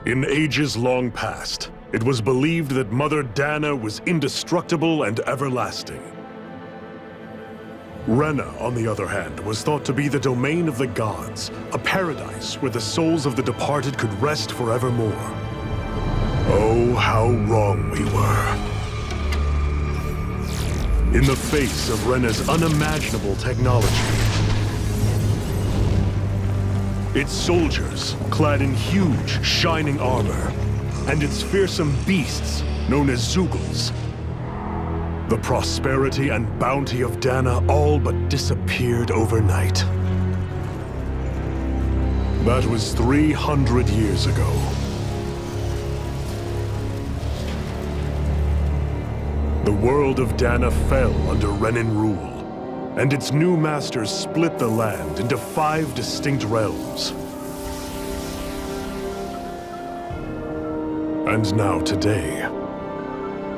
In ages long past, it was believed that Mother Dana was indestructible and everlasting. Rena, on the other hand, was thought to be the domain of the gods, a paradise where the souls of the departed could rest forevermore. Oh, how wrong we were. In the face of Rena's unimaginable technology, its soldiers, clad in huge, shining armor, and its fearsome beasts, known as Zeugles. The prosperity and bounty of Dana all but disappeared overnight. That was 300 years ago. The world of Dana fell under Renan rule, and its new masters split the land into 5 distinct realms. And now today,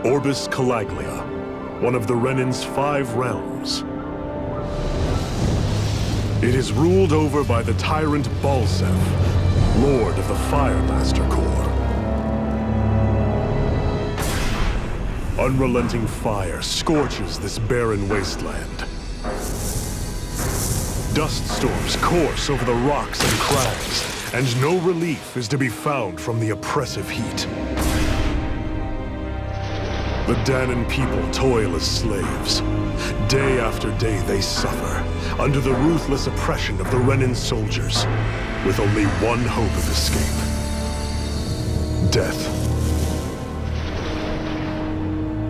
Orbis Calaglia, one of the Renan's 5 realms. It is ruled over by the tyrant Balsef, Lord of the Fire Master Corps. Unrelenting fire scorches this barren wasteland. Dust storms course over the rocks and crags, and no relief is to be found from the oppressive heat. The Danan people toil as slaves. Day after day they suffer, under the ruthless oppression of the Renan soldiers, with only one hope of escape. Death.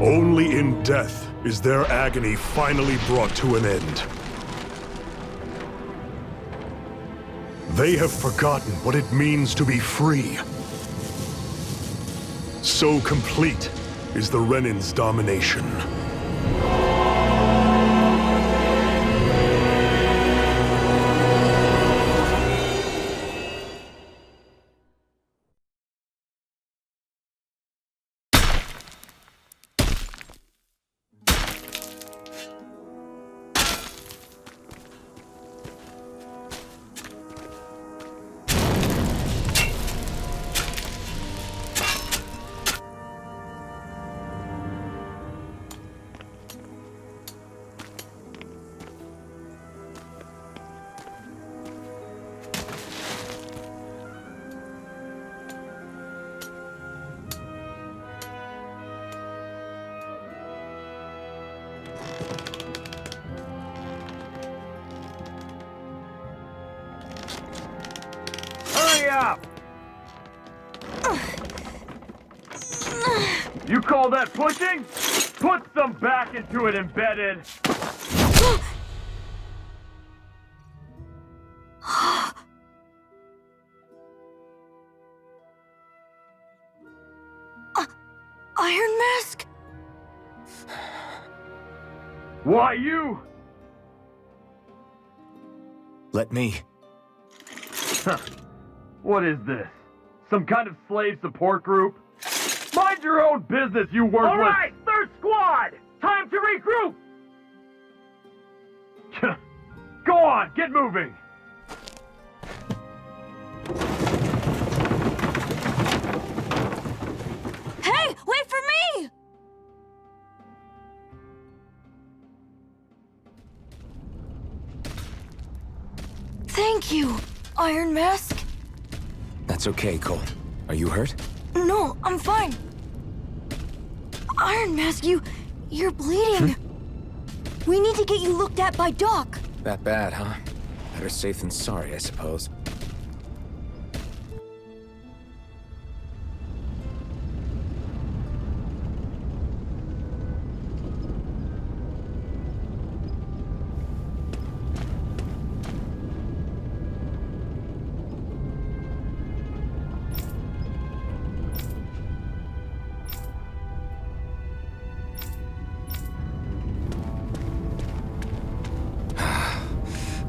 Only in death is their agony finally brought to an end. They have forgotten what it means to be free. So complete is the Renan's domination. Up! You call that pushing? Put some back into it, embedded! Iron Mask? Why you? Let me. Huh. What is this? Some kind of slave support group? Mind your own business, you worthless! Alright, 3rd squad! Time to regroup! Go on, get moving! Hey, wait for me! Thank you, Iron Mask. That's okay, Cole. Are you hurt? No, I'm fine. Iron Mask, you're bleeding. We need to get you looked at by Doc. That bad, huh? Better safe than sorry, I suppose.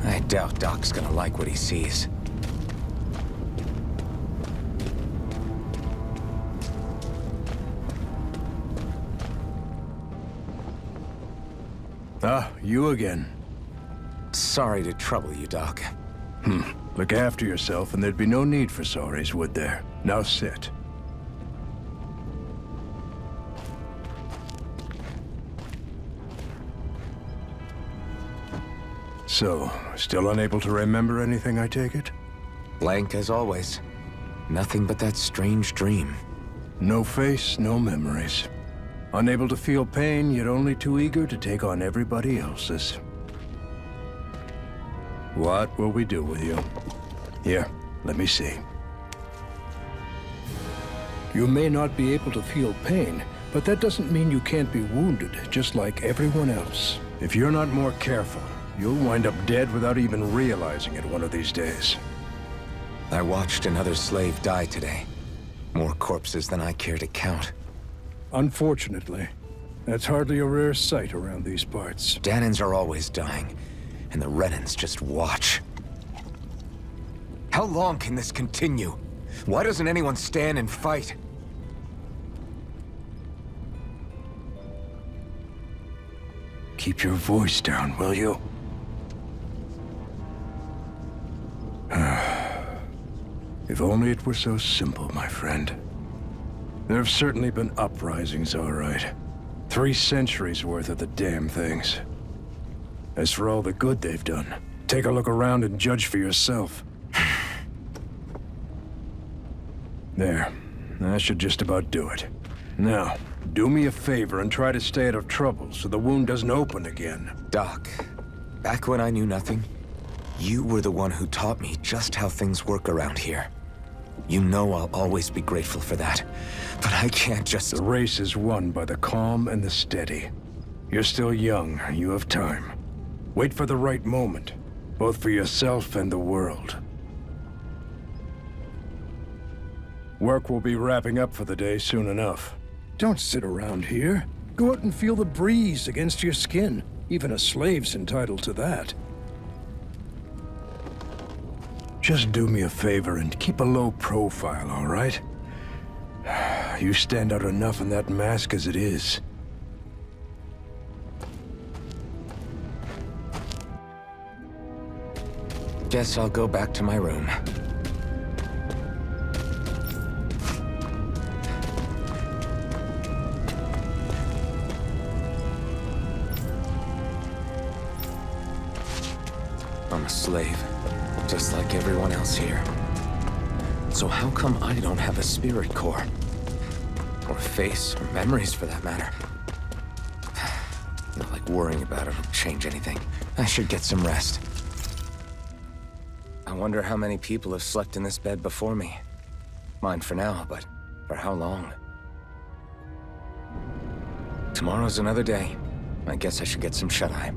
I doubt Doc's gonna like what he sees. Ah, you again. Sorry to trouble you, Doc. Look after yourself, and there'd be no need for sorries, would there? Now sit. So, still unable to remember anything, I take it? Blank as always. Nothing but that strange dream. No face, no memories. Unable to feel pain, yet only too eager to take on everybody else's. What will we do with you? Here, let me see. You may not be able to feel pain, but that doesn't mean you can't be wounded, just like everyone else. If you're not more careful, you'll wind up dead without even realizing it one of these days. I watched another slave die today. More corpses than I care to count. Unfortunately, that's hardly a rare sight around these parts. Danans are always dying, and the Renans just watch. How long can this continue? Why doesn't anyone stand and fight? Keep your voice down, will you? If only it were so simple, my friend. There have certainly been uprisings, all right. 3 centuries worth of the damn things. As for all the good they've done, take a look around and judge for yourself. There. That should just about do it. Now, do me a favor and try to stay out of trouble so the wound doesn't open again. Doc, back when I knew nothing, you were the one who taught me just how things work around here. You know I'll always be grateful for that, but I can't just... The race is won by the calm and the steady. You're still young, you have time. Wait for the right moment, both for yourself and the world. Work will be wrapping up for the day soon enough. Don't sit around here. Go out and feel the breeze against your skin. Even a slave's entitled to that. Just do me a favor and keep a low profile, all right? You stand out enough in that mask as it is. Guess I'll go back to my room. I'm a slave, just like everyone else here. So how come I don't have a spirit core? Or a face, or memories for that matter? Not like worrying about it will change anything. I should get some rest. I wonder how many people have slept in this bed before me. Mine for now, but for how long? Tomorrow's another day. I guess I should get some shut-eye.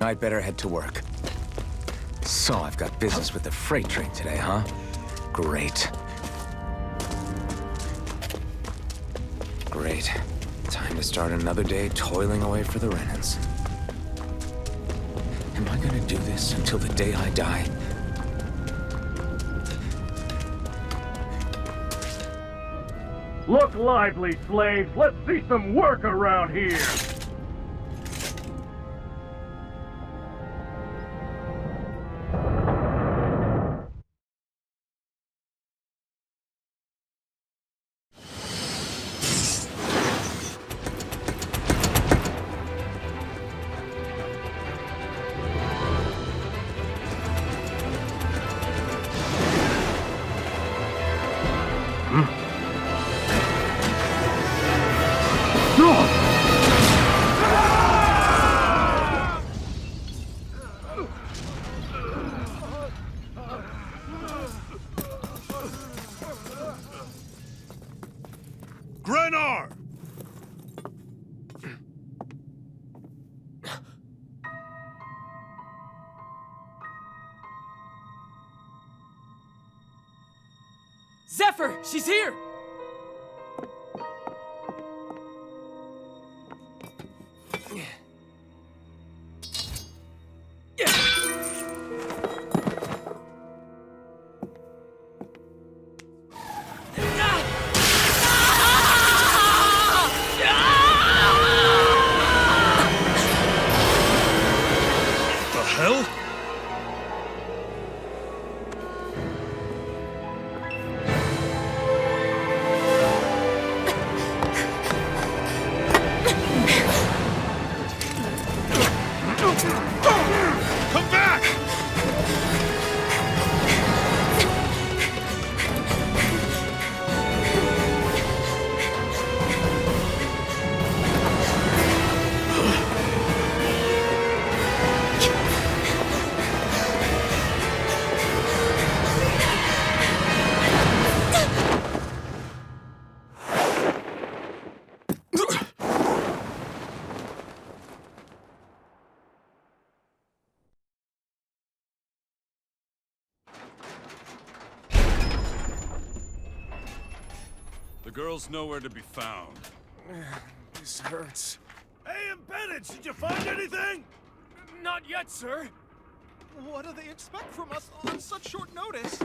I'd better head to work. So I've got business with the freight train today, huh? Great. Great. Time to start another day toiling away for the Renans. Am I gonna do this until the day I die? Look lively, slaves! Let's see some work around here! Grenar! Zephyr! She's here! The girl's nowhere to be found. This hurts. Hey, Bennett, did you find anything? Not yet, sir. What do they expect from us on such short notice?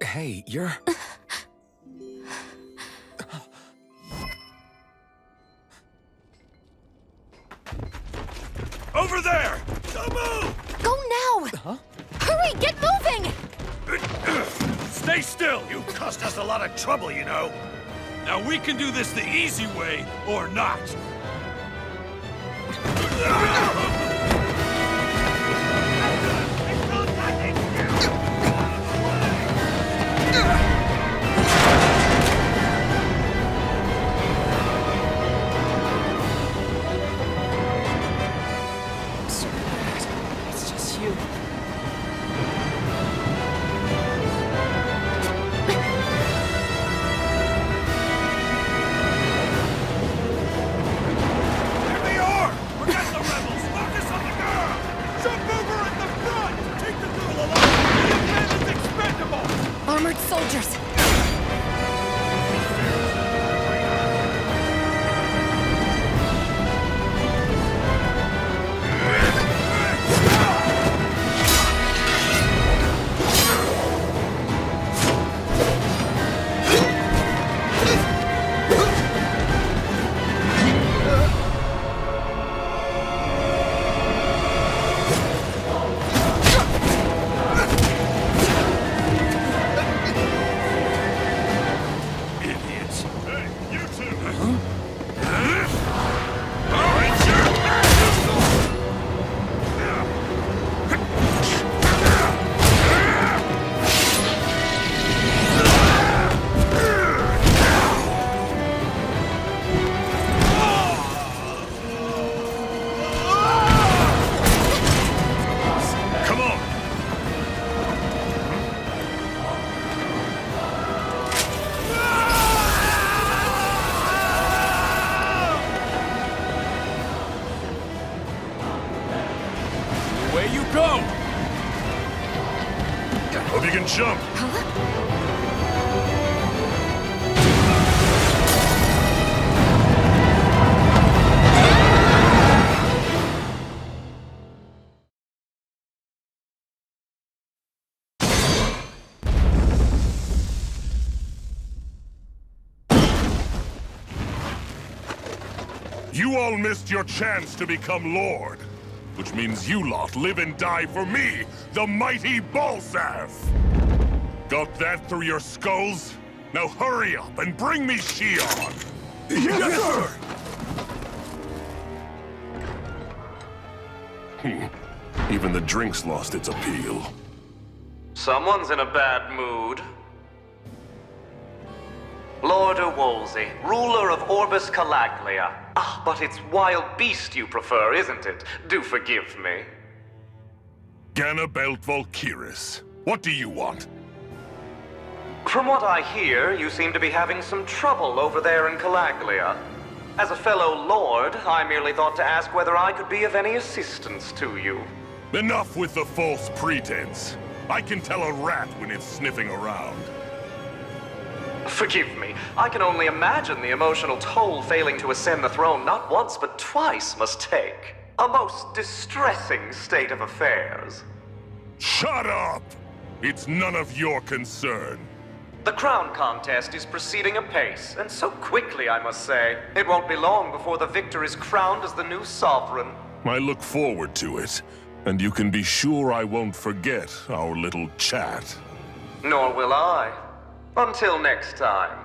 Hey, you're... Over there! Don't move! Go now! Huh? Hurry, get moving! Stay still! You cost us a lot of trouble, you know. Now we can do this the easy way, or not. It's just you. Here they are! Forget the rebels! Focus on the girl! Jump over at the front! Take the girl alive! The man is expendable! Armored soldiers! Idiots! Hey, you two! Come on! Away you go! Hope you can jump! You all missed your chance to become Lord. Which means you lot live and die for me, the mighty Balsav! Got that through your skulls? Now hurry up and bring me Shion! Yes, sir! Even the drink's lost its appeal. Someone's in a bad mood. Lord Wolsey, ruler of Orbis Calaglia. Ah, but it's wild beast you prefer, isn't it? Do forgive me. Ganabelt Valkyris, what do you want? From what I hear, you seem to be having some trouble over there in Calaglia. As a fellow lord, I merely thought to ask whether I could be of any assistance to you. Enough with the false pretense. I can tell a rat when it's sniffing around. Forgive me, I can only imagine the emotional toll failing to ascend the throne not once but twice must take. A most distressing state of affairs. Shut up! It's none of your concern. The crown contest is proceeding apace, and so quickly, I must say. It won't be long before the victor is crowned as the new sovereign. I look forward to it, and you can be sure I won't forget our little chat. Nor will I. Until next time.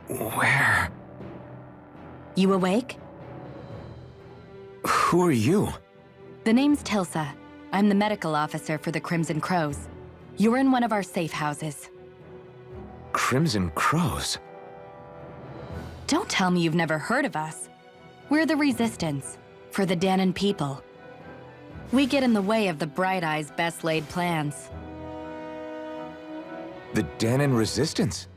Where? You awake? Who are you? The name's Tilsa. I'm the medical officer for the Crimson Crows. You're in one of our safe houses. Crimson Crows? Don't tell me you've never heard of us. We're the Resistance, for the Danon people. We get in the way of the Bright Eye's best-laid plans. The Danon Resistance?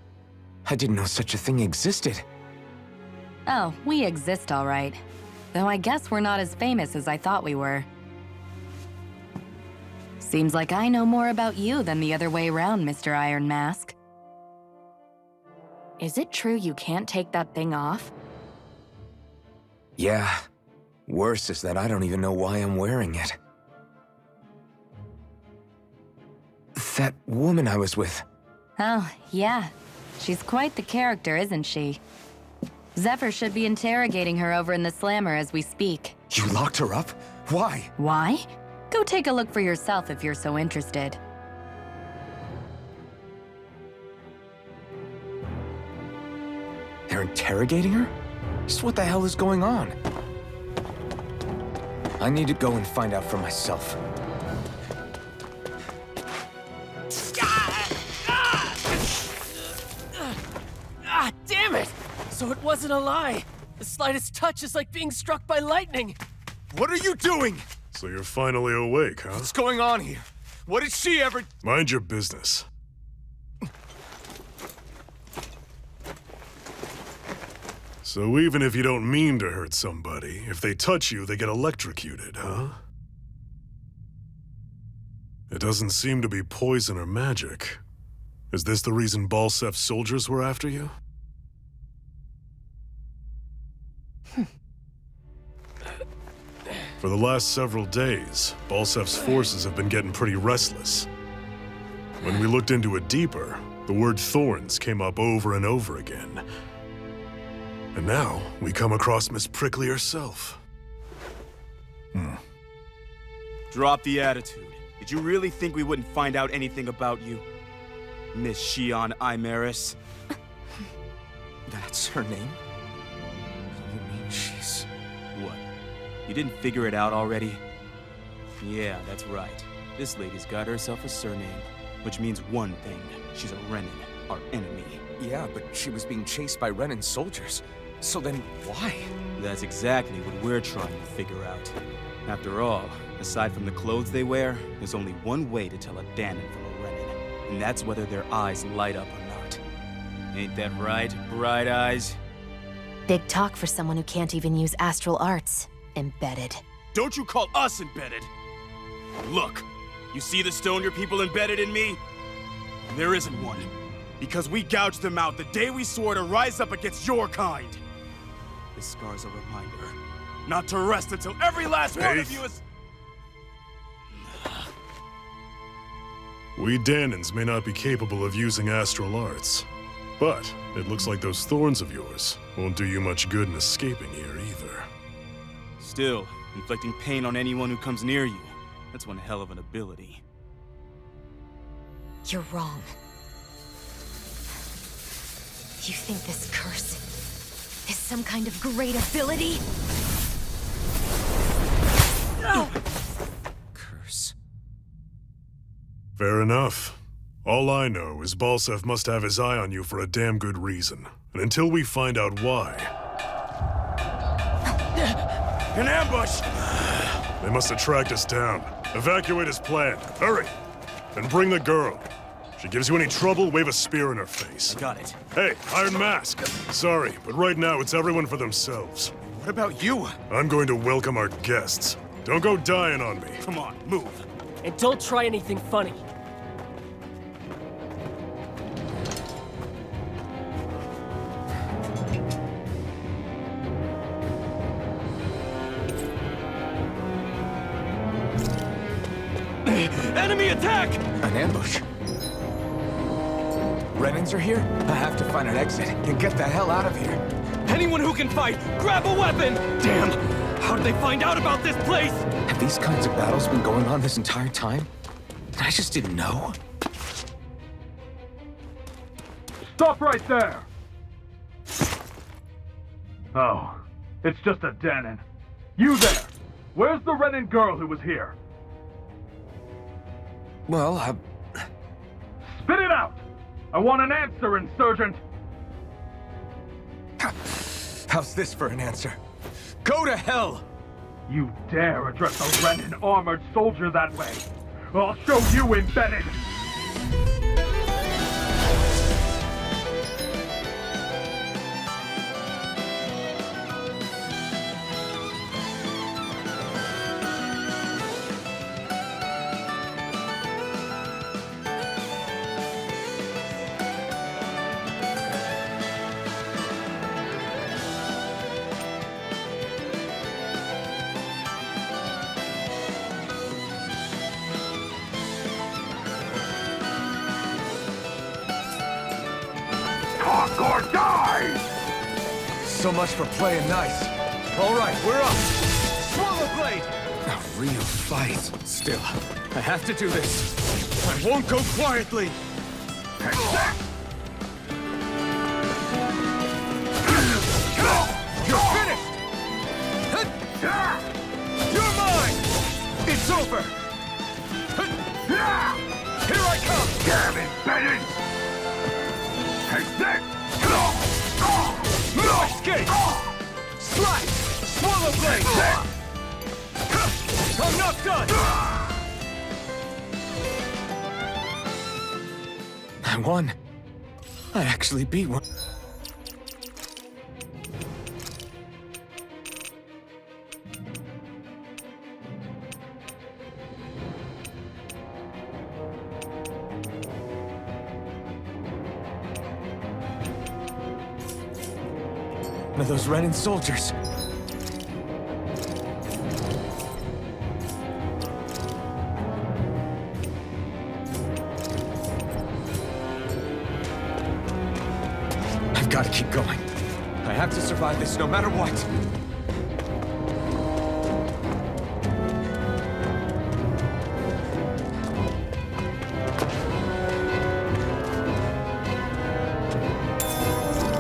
I didn't know such a thing existed. Oh, we exist all right. Though I guess we're not as famous as I thought we were. Seems like I know more about you than the other way around, Mr. Iron Mask. Is it true you can't take that thing off? Yeah. Worse is that I don't even know why I'm wearing it. That woman I was with. Oh, yeah. She's quite the character, isn't she? Zephyr should be interrogating her over in the Slammer as we speak. You locked her up? Why? Why? Go take a look for yourself if you're so interested. They're interrogating her? Just what the hell is going on? I need to go and find out for myself. Ah, damn it! So it wasn't a lie. The slightest touch is like being struck by lightning. What are you doing? So you're finally awake, huh? What's going on here? What did she ever... Mind your business. So even if you don't mean to hurt somebody, if they touch you, they get electrocuted, huh? It doesn't seem to be poison or magic. Is this the reason Balsef's soldiers were after you? For the last several days, Balsef's forces have been getting pretty restless. When we looked into it deeper, the word thorns came up over and over again. And now, we come across Miss Prickly herself. Drop the attitude. Did you really think we wouldn't find out anything about you? Miss Shion Imaris? That's her name? You mean she's... What? You didn't figure it out already? Yeah, that's right. This lady's got herself a surname, which means one thing. She's a Renin, our enemy. Yeah, but she was being chased by Renin soldiers. So then, why? That's exactly what we're trying to figure out. After all, aside from the clothes they wear, there's only one way to tell a Danon from a Renin, and that's whether their eyes light up or not. Ain't that right, Bright Eyes? Big talk for someone who can't even use astral arts. Embedded. Don't you call us embedded! Look, you see the stone your people embedded in me? There isn't one. Because we gouged them out the day we swore to rise up against your kind. This scar's a reminder, not to rest until every last one of you is... We Danons may not be capable of using astral arts, but it looks like those thorns of yours won't do you much good in escaping here either. Still, inflicting pain on anyone who comes near you, that's one hell of an ability. You're wrong. You think this curse is some kind of great ability? No! Curse. Fair enough. All I know is Balsef must have his eye on you for a damn good reason. And until we find out why... An ambush! They must have tracked us down. Evacuate as planned. Hurry! And bring the girl. She gives you any trouble, wave a spear in her face. I got it. Hey, Iron Mask. Sorry, but right now it's everyone for themselves. What about you? I'm going to welcome our guests. Don't go dying on me. Come on, move. And don't try anything funny. Enemy attack! An ambush. Renins are here? I have to find an exit and get the hell out of here. Anyone who can fight, grab a weapon! Damn! How did they find out about this place? Have these kinds of battles been going on this entire time? I just didn't know. Stop right there! Oh, it's just a Danon. You there! Where's the Renin girl who was here? Well, Spit it out! I want an answer, Insurgent! How's this for an answer? Go to hell! You dare address a Renin armored soldier that way? I'll show you, Embedded! Talk or die! So much for playing nice. All right, we're up. Swallow blade! A real fight. Still, I have to do this. I won't go quietly! You're finished! You're mine! It's over! Here I come! Damn it, Bennett! Take this! No escape! Slash! Swallow blade! I'm not done! I won. I actually beat one. One of those Renin soldiers. I've got to keep going. I have to survive this no matter what.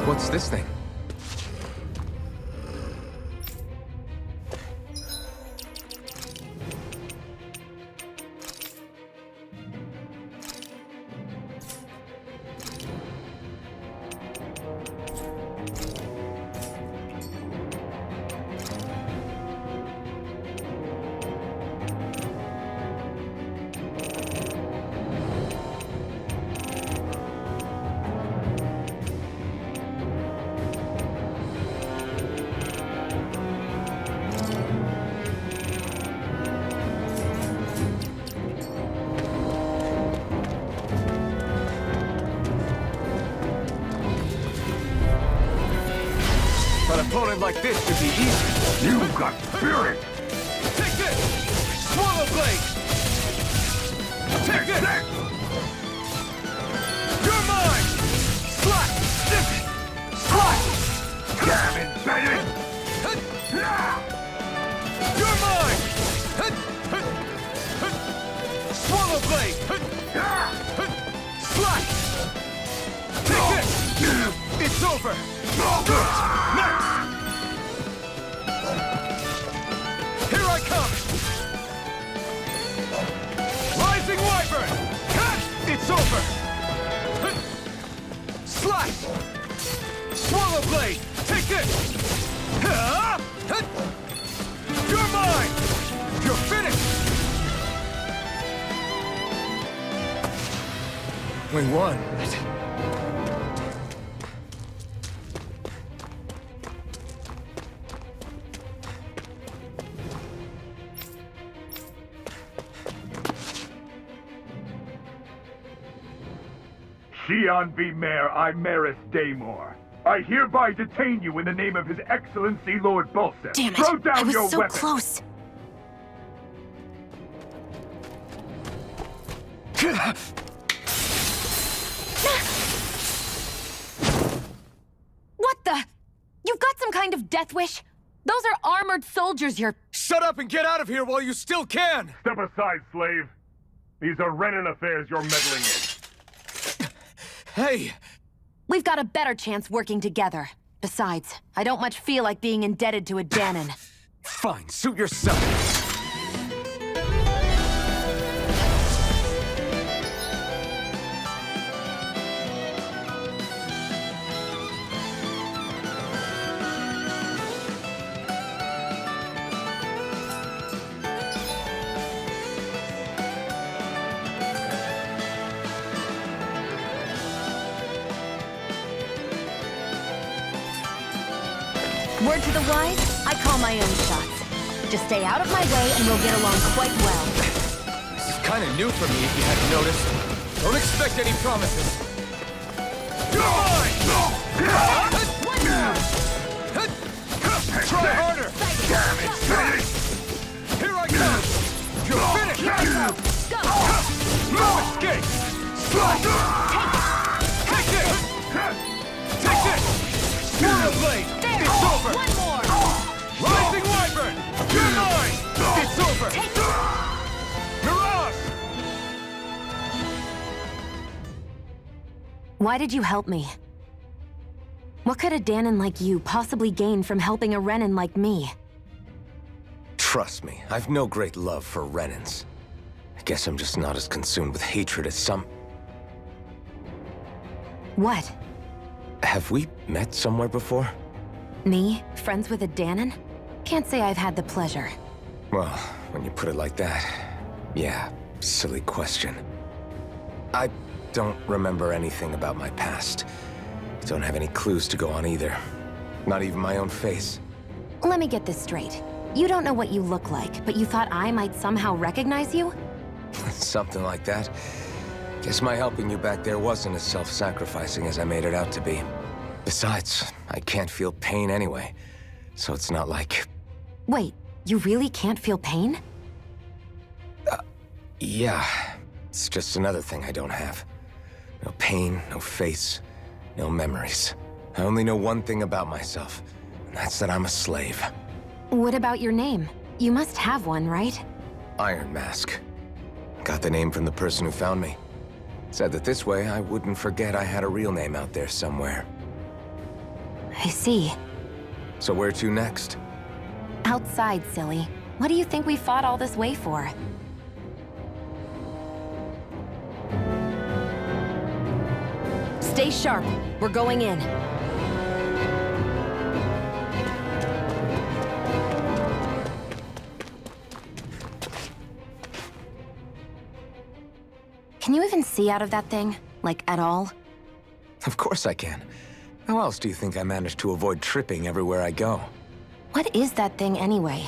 What's this thing? An opponent like this should be easy. You got spirit! Take this! Swallow blade! Take this! You're mine! Slash! Slash! Damn it, Bennett! You're mine! Swallow blade! Slash! Take this! It's over! Next! Here I come! Rising Wyvern! It's over! Slash! Swallow blade! Take this! You're mine! You're finished! We won. Xian V. Mayor Imaris Daymore. I hereby detain you in the name of His Excellency Lord Bolseth. Damn it! Throw down I was your so weapon. close. What the? You've got some kind of death wish? Those are armored soldiers you're... Shut up and get out of here while you still can! Step aside, slave. These are Renin affairs you're meddling in. Hey! We've got a better chance working together. Besides, I don't much feel like being indebted to a Danon. Fine, suit yourself. Word to the wise, I call my own shots. Just stay out of my way and we'll get along quite well. This is kind of new for me, if you hadn't noticed. Don't expect any promises. Try harder! Damn it, Billy! Here I come! You're finished! Go! No escape! Take this! Take this! Wield Blade! It's over! One more! Rising Wyvern! You're mine! It's over! Mirage! Why did you help me? What could a Danon like you possibly gain from helping a Renin like me? Trust me, I've no great love for Renins. I guess I'm just not as consumed with hatred as some... What? Have we met somewhere before? Me? Friends with a Danon? Can't say I've had the pleasure. Well, when you put it like that, yeah, silly question. I don't remember anything about my past. Don't have any clues to go on either. Not even my own face. Let me get this straight. You don't know what you look like, but you thought I might somehow recognize you? Something like that. Guess my helping you back there wasn't as self-sacrificing as I made it out to be. Besides, I can't feel pain anyway, so it's not like... Wait, you really can't feel pain? Yeah. It's just another thing I don't have. No pain, no face, no memories. I only know one thing about myself, and that's that I'm a slave. What about your name? You must have one, right? Iron Mask. Got the name from the person who found me. Said that this way I wouldn't forget I had a real name out there somewhere. I see. So where to next? Outside, silly. What do you think we fought all this way for? Stay sharp. We're going in. Can you even see out of that thing? Like, at all? Of course I can. How else do you think I managed to avoid tripping everywhere I go? What is that thing anyway?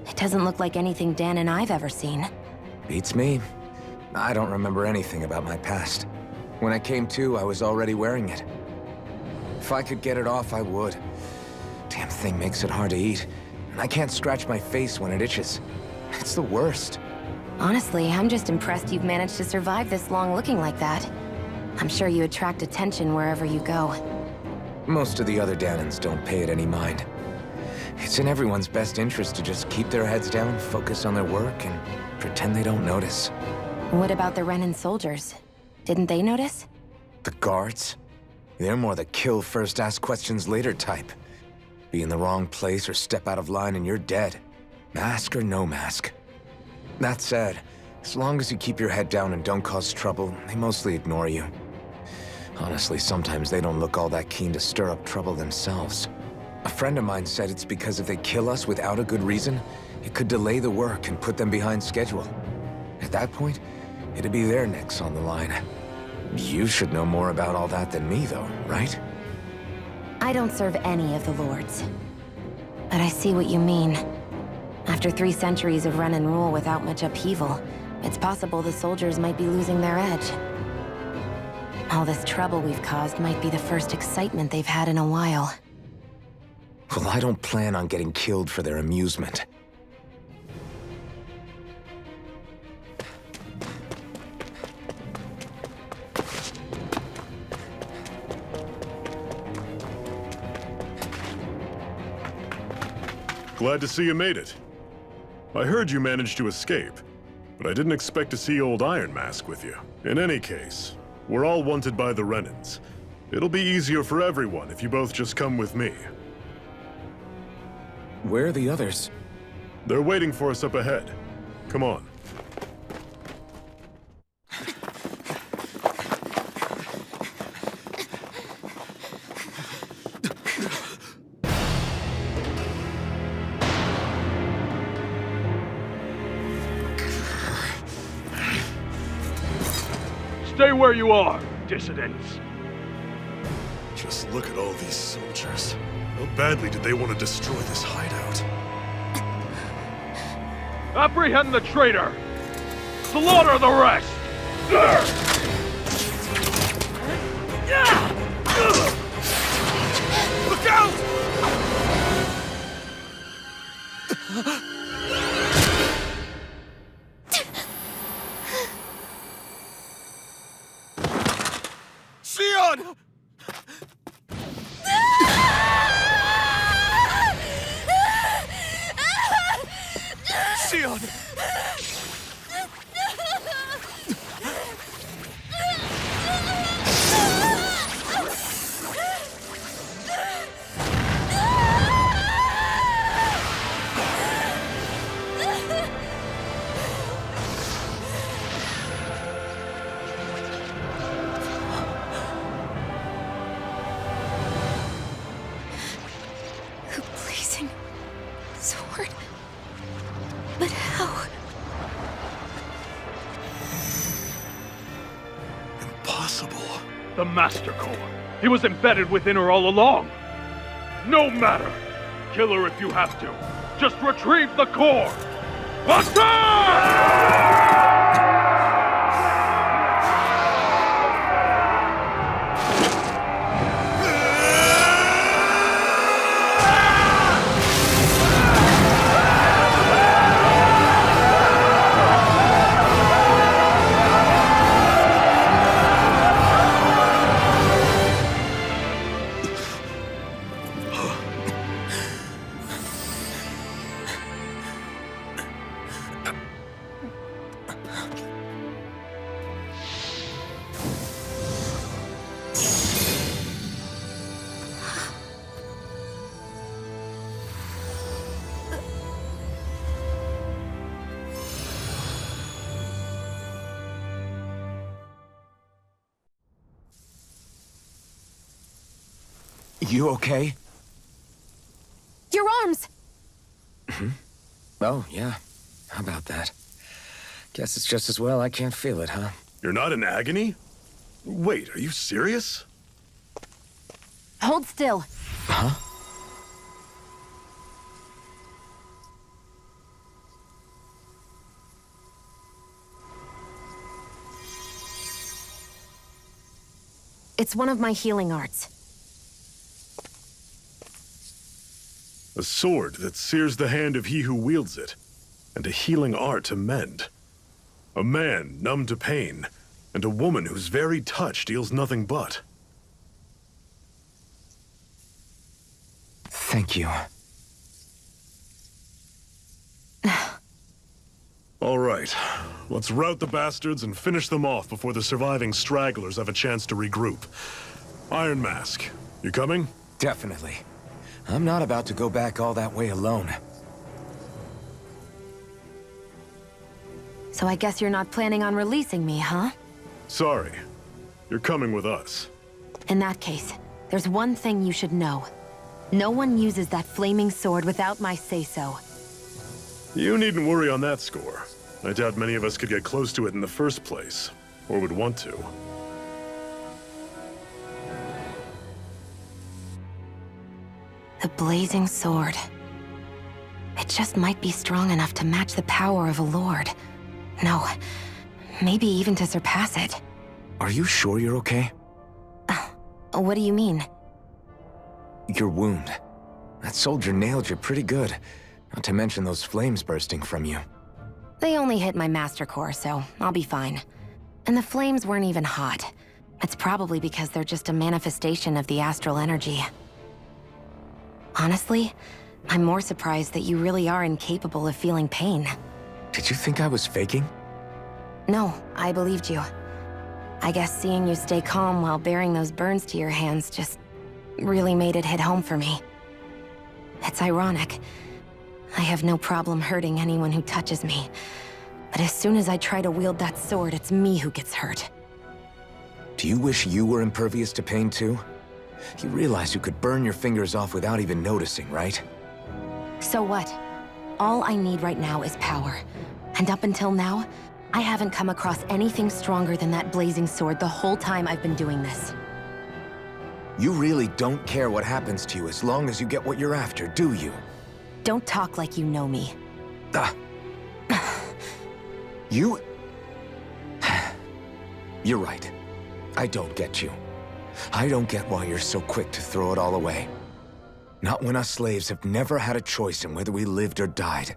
It doesn't look like anything Dan and I've ever seen. Beats me. I don't remember anything about my past. When I came to, I was already wearing it. If I could get it off, I would. Damn thing makes it hard to eat, and I can't scratch my face when it itches. It's the worst. Honestly, I'm just impressed you've managed to survive this long looking like that. I'm sure you attract attention wherever you go. Most of the other Danons don't pay it any mind. It's in everyone's best interest to just keep their heads down, focus on their work, and pretend they don't notice. What about the Renin soldiers? Didn't they notice? The guards? They're more the kill first, ask questions later type. Be in the wrong place or step out of line and you're dead. Mask or no mask. That said, as long as you keep your head down and don't cause trouble, they mostly ignore you. Honestly, sometimes they don't look all that keen to stir up trouble themselves. A friend of mine said it's because if they kill us without a good reason, it could delay the work and put them behind schedule. At that point, it'd be their necks on the line. You should know more about all that than me, though, right? I don't serve any of the lords. But I see what you mean. After 3 centuries of run and rule without much upheaval, it's possible the soldiers might be losing their edge. All this trouble we've caused might be the first excitement they've had in a while. Well, I don't plan on getting killed for their amusement. Glad to see you made it. I heard you managed to escape, but I didn't expect to see old Iron Mask with you. In any case, we're all wanted by the Renins. It'll be easier for everyone if you both just come with me. Where are the others? They're waiting for us up ahead. Come on. Stay where you are, dissidents. Just look at all these soldiers. How badly did they want to destroy this hideout? Apprehend the traitor! Slaughter the rest! Look out! Sion! Sion! The blazing sword. But how? Impossible. The Master Core. He was embedded within her all along. No matter. Kill her if you have to. Just retrieve the core. Attack! You okay? Your arms! Oh, yeah. How about that? Guess it's just as well I can't feel it, huh? You're not in agony? Wait, are you serious? Hold still. Huh? It's one of my healing arts. A sword that sears the hand of he who wields it, and a healing art to mend. A man numb to pain, and a woman whose very touch deals nothing but. Thank you. All right, let's rout the bastards and finish them off before the surviving stragglers have a chance to regroup. Iron Mask, you coming? Definitely. I'm not about to go back all that way alone. So I guess you're not planning on releasing me, huh? Sorry. You're coming with us. In that case, there's one thing you should know. No one uses that flaming sword without my say-so. You needn't worry on that score. I doubt many of us could get close to it in the first place, or would want to. The blazing sword. It just might be strong enough to match the power of a lord. No, maybe even to surpass it. Are you sure you're okay? What do you mean? Your wound. That soldier nailed you pretty good. Not to mention those flames bursting from you. They only hit my master core, so I'll be fine. And the flames weren't even hot. It's probably because they're just a manifestation of the astral energy. Honestly, I'm more surprised that you really are incapable of feeling pain. Did you think I was faking? No, I believed you. I guess seeing you stay calm while bearing those burns to your hands just really made it hit home for me. It's ironic. I have no problem hurting anyone who touches me. But as soon as I try to wield that sword, it's me who gets hurt. Do you wish you were impervious to pain too? You realize you could burn your fingers off without even noticing, right? So what? All I need right now is power. And up until now, I haven't come across anything stronger than that blazing sword the whole time I've been doing this. You really don't care what happens to you as long as you get what you're after, do you? Don't talk like you know me. You... You're right. I don't get you. I don't get why you're so quick to throw it all away. Not when us slaves have never had a choice in whether we lived or died.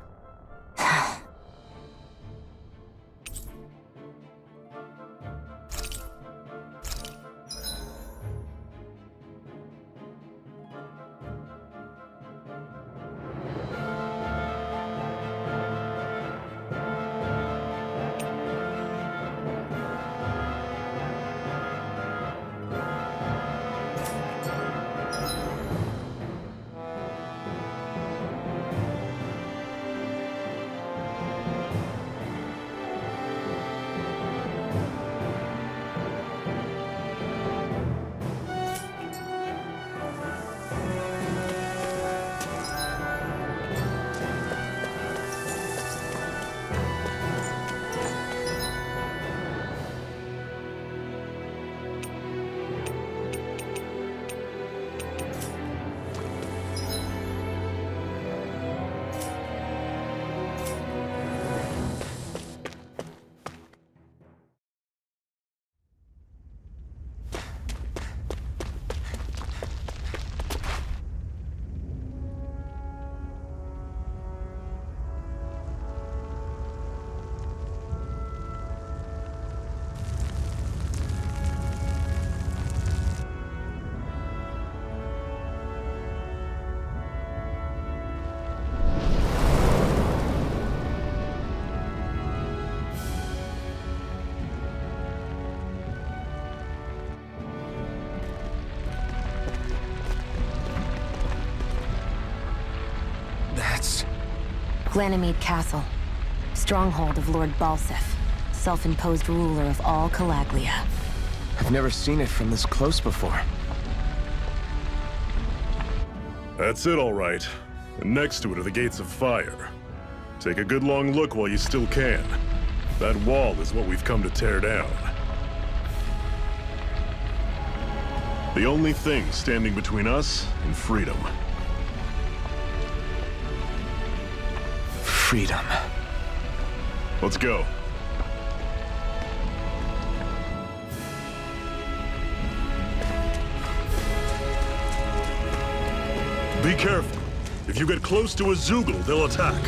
Ganymede Castle, stronghold of Lord Balsef, self-imposed ruler of all Calaglia. I've never seen it from this close before. That's it, all right. And next to it are the Gates of Fire. Take a good long look while you still can. That wall is what we've come to tear down. The only thing standing between us and freedom. Freedom. Let's go. Be careful. If you get close to a Zoogle, they'll attack.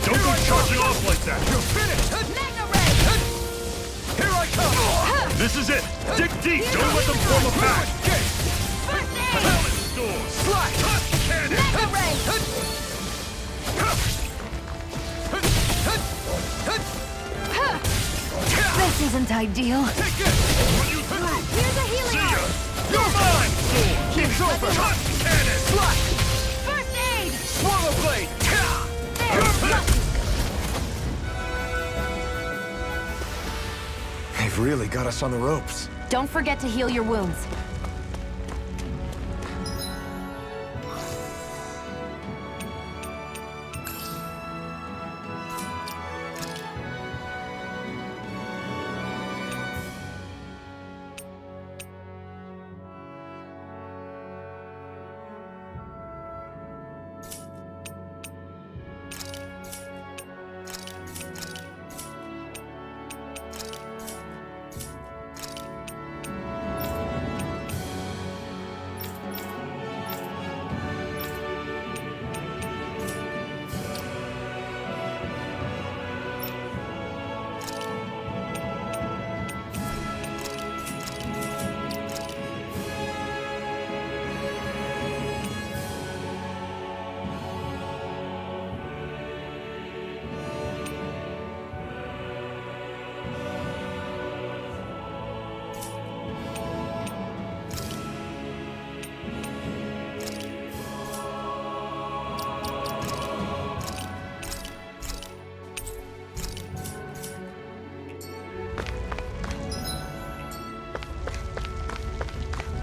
Don't go charging off like that! You're finished! Mega Ray! Here I come! This is it! Dig deep! Don't let them form a pack! First aid! Talent stores! Slash! Cannon! Mega Ray! This isn't ideal. Take it! Run you through! Here's a healing See ya! arm! You're mine! Sword! Here's It's over! weapon. Hot cannon! Slash! First aid! Swallow blade! There! They've really got us on the ropes. Don't forget to heal your wounds.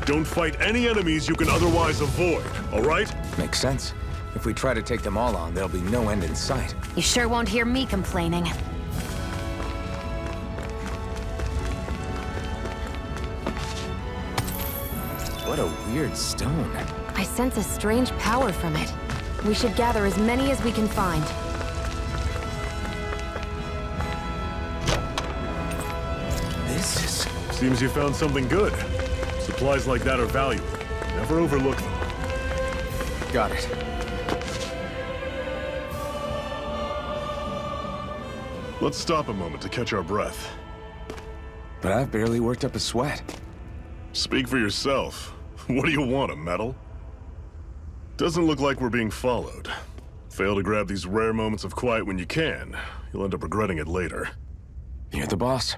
Don't fight any enemies you can otherwise avoid, all right? Makes sense. If we try to take them all on, there'll be no end in sight. You sure won't hear me complaining. What a weird stone. I sense a strange power from it. We should gather as many as we can find. This is... Seems you found something good. Supplies like that are valuable. Never overlook them. Got it. Let's stop a moment to catch our breath. But I've barely worked up a sweat. Speak for yourself. What do you want, a medal? Doesn't look like we're being followed. Fail to grab these rare moments of quiet when you can. You'll end up regretting it later. You're the boss.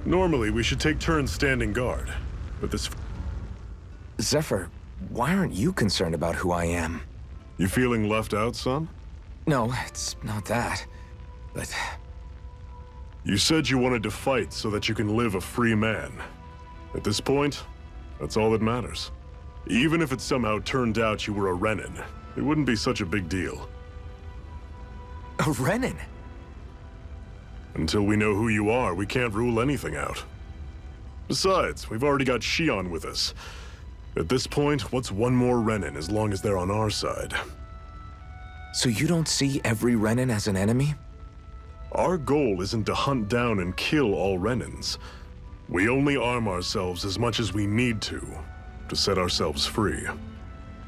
Normally, we should take turns standing guard, but this... Zephyr, why aren't you concerned about who I am? You feeling left out, son? No, it's not that. But... You said you wanted to fight so that you can live a free man. At this point, that's all that matters. Even if it somehow turned out you were a Renin, it wouldn't be such a big deal. A Renin? Until we know who you are, we can't rule anything out. Besides, we've already got Shion with us. At this point, what's one more Renin as long as they're on our side? So you don't see every Renin as an enemy? Our goal isn't to hunt down and kill all Renins. We only arm ourselves as much as we need to set ourselves free.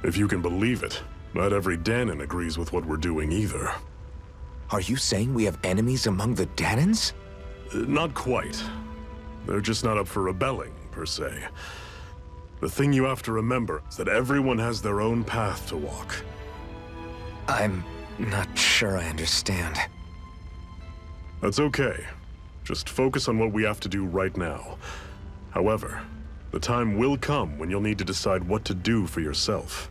If you can believe it, not every Danon agrees with what we're doing either. Are you saying we have enemies among the Danons? Not quite. They're just not up for rebelling, per se. The thing you have to remember is that everyone has their own path to walk. I'm not sure I understand. That's okay. Just focus on what we have to do right now. However, the time will come when you'll need to decide what to do for yourself.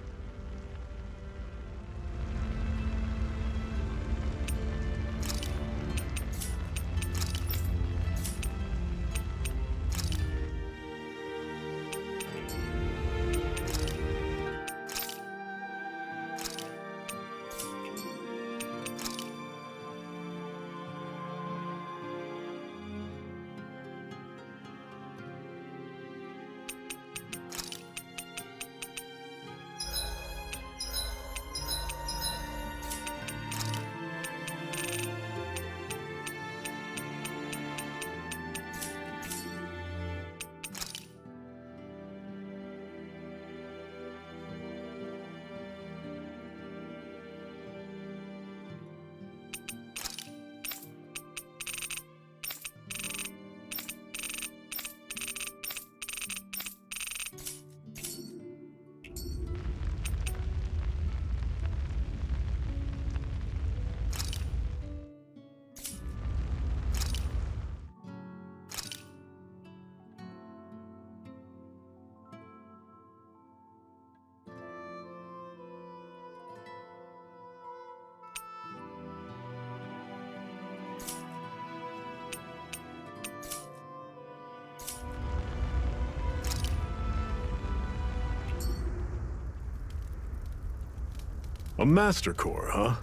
A Master Core, huh?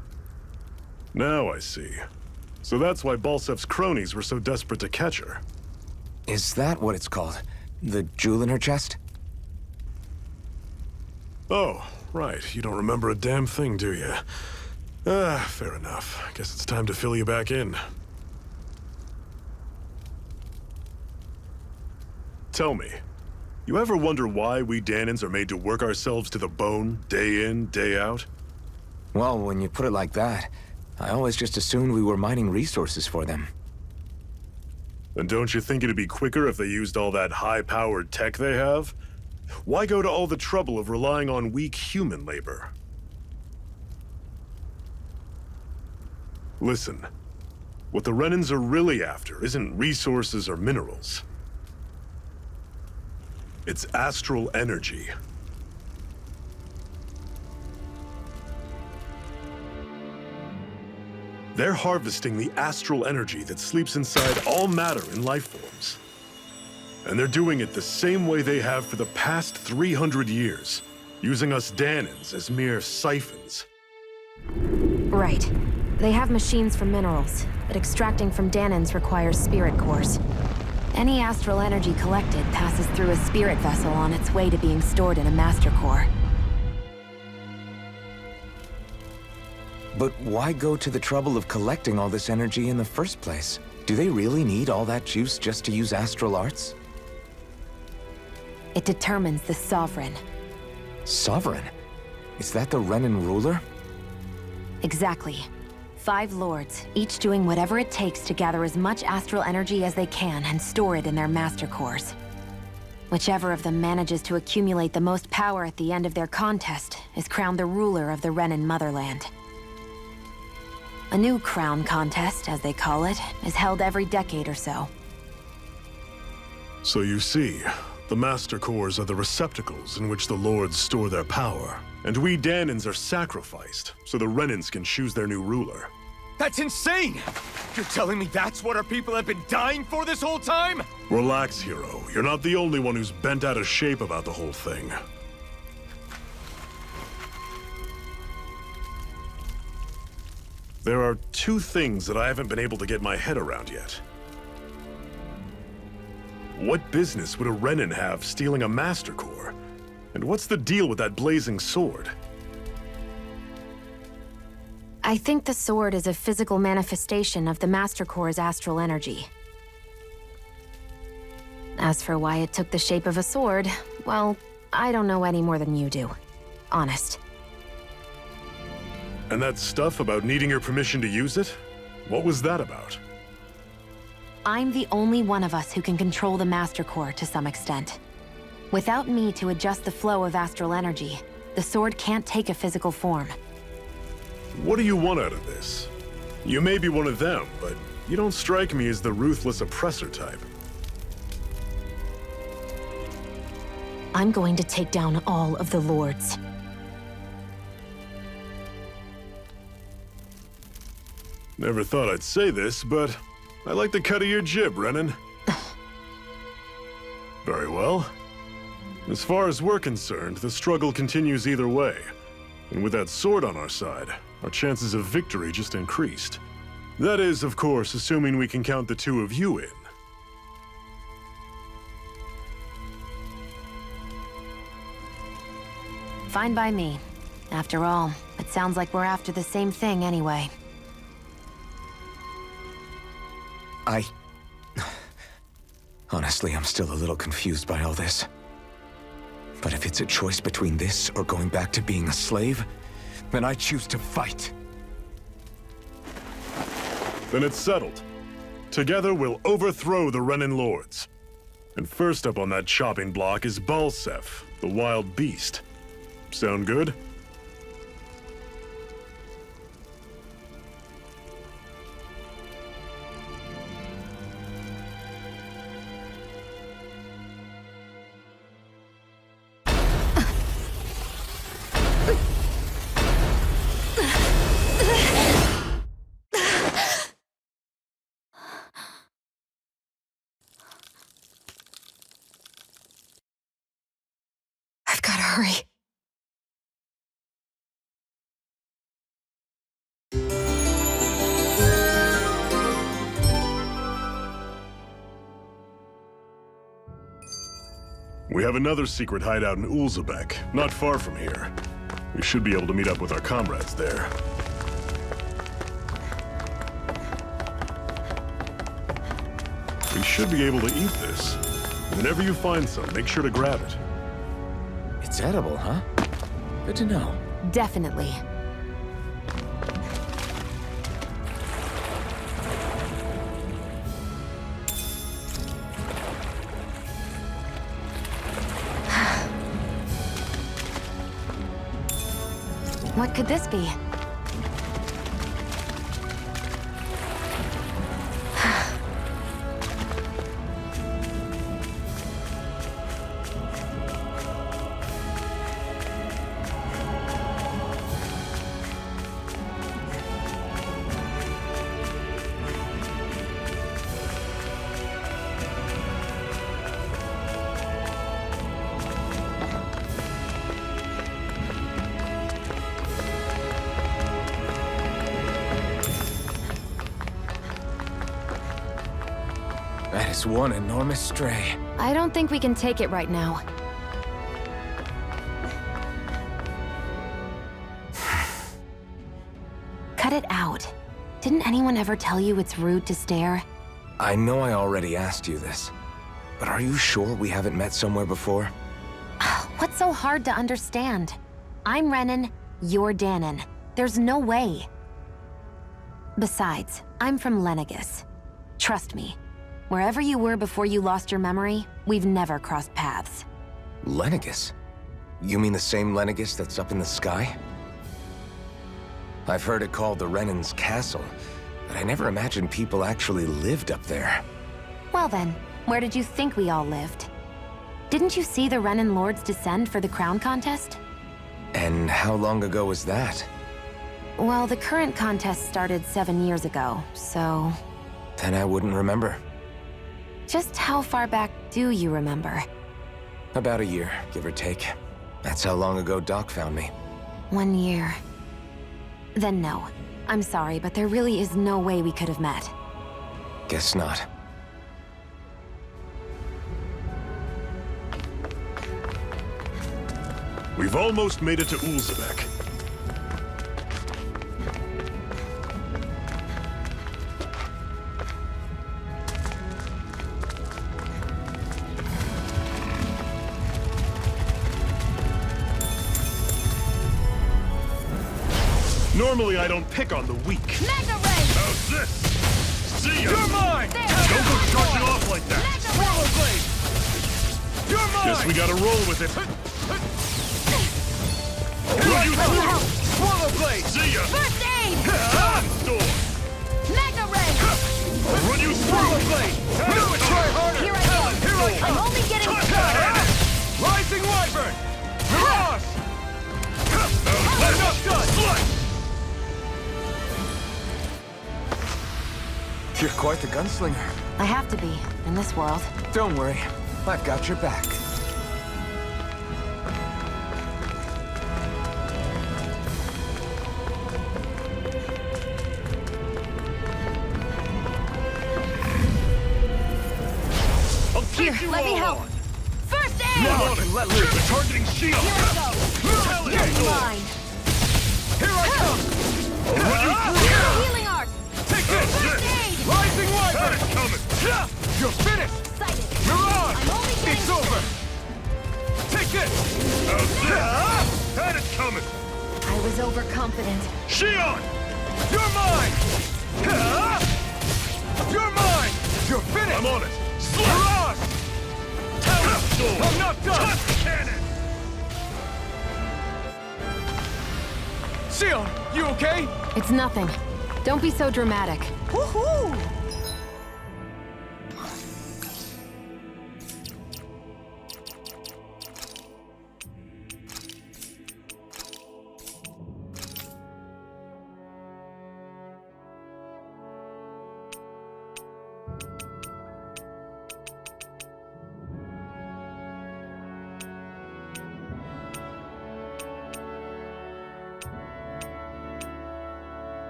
Now I see. So that's why Balsef's cronies were so desperate to catch her. Is that what it's called? The jewel in her chest? Oh, right. You don't remember a damn thing, do you? Fair enough. Guess it's time to fill you back in. Tell me, you ever wonder why we Danons are made to work ourselves to the bone, day in, day out? Well, when you put it like that, I always just assumed we were mining resources for them. And don't you think it'd be quicker if they used all that high-powered tech they have? Why go to all the trouble of relying on weak human labor? Listen, what the Renins are really after isn't resources or minerals. It's astral energy. They're harvesting the astral energy that sleeps inside all matter in life forms. And they're doing it the same way they have for the past 300 years, using us Danans as mere siphons. Right. They have machines for minerals, but extracting from Danans requires spirit cores. Any astral energy collected passes through a spirit vessel on its way to being stored in a master core. But why go to the trouble of collecting all this energy in the first place? Do they really need all that juice just to use astral arts? It determines the Sovereign. Sovereign? Is that the Renan ruler? Exactly. 5 lords, each doing whatever it takes to gather as much astral energy as they can and store it in their master cores. Whichever of them manages to accumulate the most power at the end of their contest is crowned the ruler of the Renan motherland. A new crown contest, as they call it, is held every decade or so. So you see, the Master Cores are the receptacles in which the Lords store their power. And we Danans are sacrificed, so the Renans can choose their new ruler. That's insane! You're telling me that's what our people have been dying for this whole time? Relax, hero. You're not the only one who's bent out of shape about the whole thing. There are 2 things that I haven't been able to get my head around yet. What business would a Renan have stealing a Master Core? And what's the deal with that blazing sword? I think the sword is a physical manifestation of the Master Core's astral energy. As for why it took the shape of a sword, well, I don't know any more than you do. Honest. And that stuff about needing your permission to use it? What was that about? I'm the only one of us who can control the Master Core to some extent. Without me to adjust the flow of astral energy, the sword can't take a physical form. What do you want out of this? You may be one of them, but you don't strike me as the ruthless oppressor type. I'm going to take down all of the lords. Never thought I'd say this, but I like the cut of your jib, Renan. Very well. As far as we're concerned, the struggle continues either way. And with that sword on our side, our chances of victory just increased. That is, of course, assuming we can count the 2 of you in. Fine by me. After all, it sounds like we're after the same thing anyway. Honestly, I'm still a little confused by all this. But if it's a choice between this or going back to being a slave, then I choose to fight. Then it's settled. Together, we'll overthrow the Renan Lords. And first up on that chopping block is Balsef, the wild beast. Sound good? I've gotta hurry. We have another secret hideout in Ulzebek, not far from here. We should be able to meet up with our comrades there. We should be able to eat this. Whenever you find some, make sure to grab it. It's edible, huh? Good to know. Definitely. What could this be? Just one enormous stray. I don't think we can take it right now. Cut it out. Didn't anyone ever tell you it's rude to stare? I know I already asked you this, but are you sure we haven't met somewhere before? What's so hard to understand? I'm Renan, you're Danon. There's no way. Besides, I'm from Lenegis. Trust me, wherever you were before you lost your memory, we've never crossed paths. Lenegis? You mean the same Lenegis that's up in the sky? I've heard it called the Renan's Castle, but I never imagined people actually lived up there. Well then, where did you think we all lived? Didn't you see the Renan Lords descend for the crown contest? And how long ago was that? Well, the current contest started 7 years ago, so... Then I wouldn't remember. Just how far back do you remember? About a year, give or take. That's how long ago Doc found me. 1 year. Then no. I'm sorry, but there really is no way we could have met. Guess not. We've almost made it to Ulzebek. Normally I don't pick on the weak. Mega Ray! How's this? See ya! You're mine! Don't go charging off like that! Swallow blade! You're mine! Guess we gotta roll with it. Here I come! Swallow blade! See ya! First aid! Door! Mega Ray! I'll run you Swallow through! blade! Do it, try harder! Here I go! Here I come! I'm only getting Ah! Rising Wyvern! Mirage! Enough done! You're quite the gunslinger. I have to be, in this world. Don't worry, I've got your back. I'll take Here, you let me all help. on. First aid! Come on and let loose. They're targeting shield. Here I go! Tell it, You're Door. mine! Here I come! I'll run you through. Healing art! Take How's this! this? Aid! Rising Had Wyvern! it coming. You're finished! Sighted! Mirage! I'm only getting It's over! Take this! How's this? Had it coming. I was overconfident. Shion! You're mine! You're mine! You're finished! I'm on it. Mirage! Door. I'm not done! Touch the cannon. Sion, you okay? It's nothing. Don't be so dramatic. Woohoo!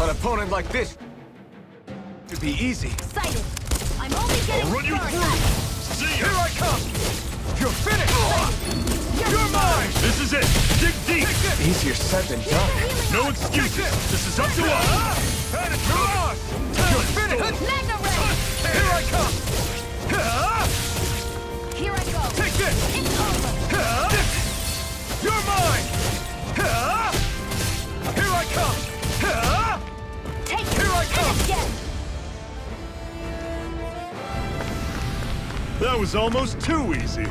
An opponent like this could be easy. Sighted! I'm only getting I'll run you started! through. See Here ya. I come! You're finished! You're mine! This is it. Dig deep. Take this! Easier said than done. No excuses. This is up to us. Had it coming. Mirage! You're finished! Mega Ray! Here I come! Here I go! Take this! It's over! You're mine! Here I come! Take it! Here I come! And again! That was almost too easy.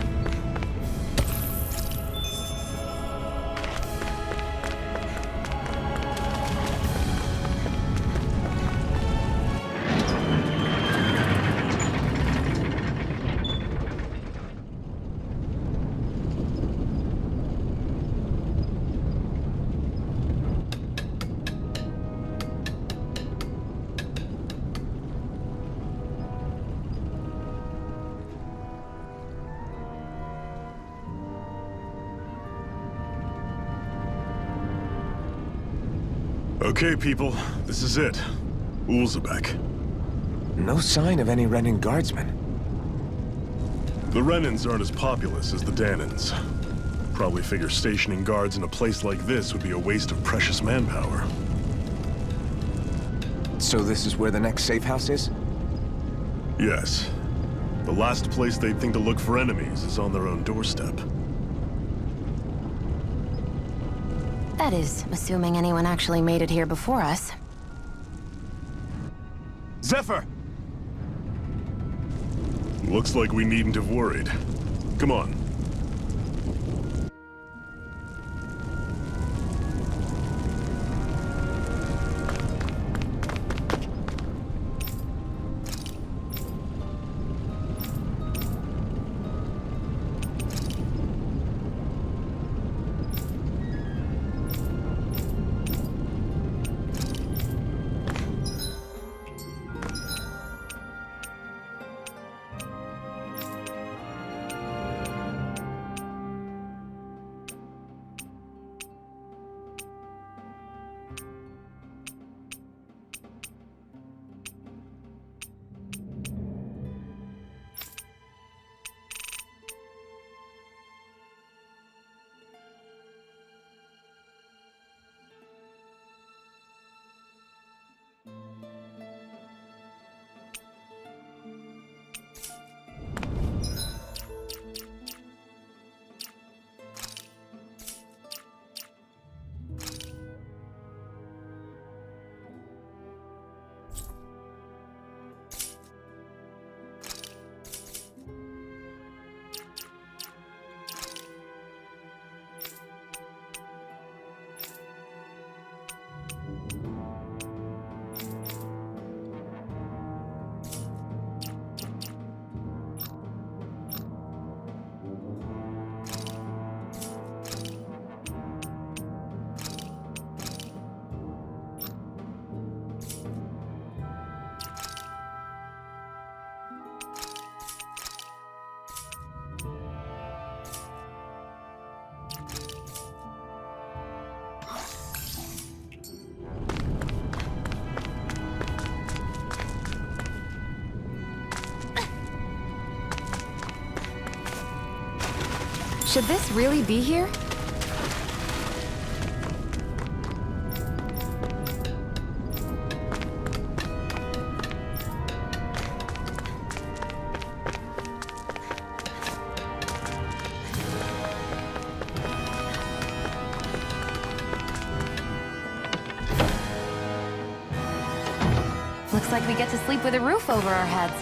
Okay, people, this is it. Ulzebek. No sign of any Renin guardsmen. The Renins aren't as populous as the Danans. Probably figure stationing guards in a place like this would be a waste of precious manpower. So this is where the next safe house is? Yes. The last place they'd think to look for enemies is on their own doorstep. That is, assuming anyone actually made it here before us. Zephyr! Looks like we needn't have worried. Come on. Should this really be here? Looks like we get to sleep with a roof over our heads.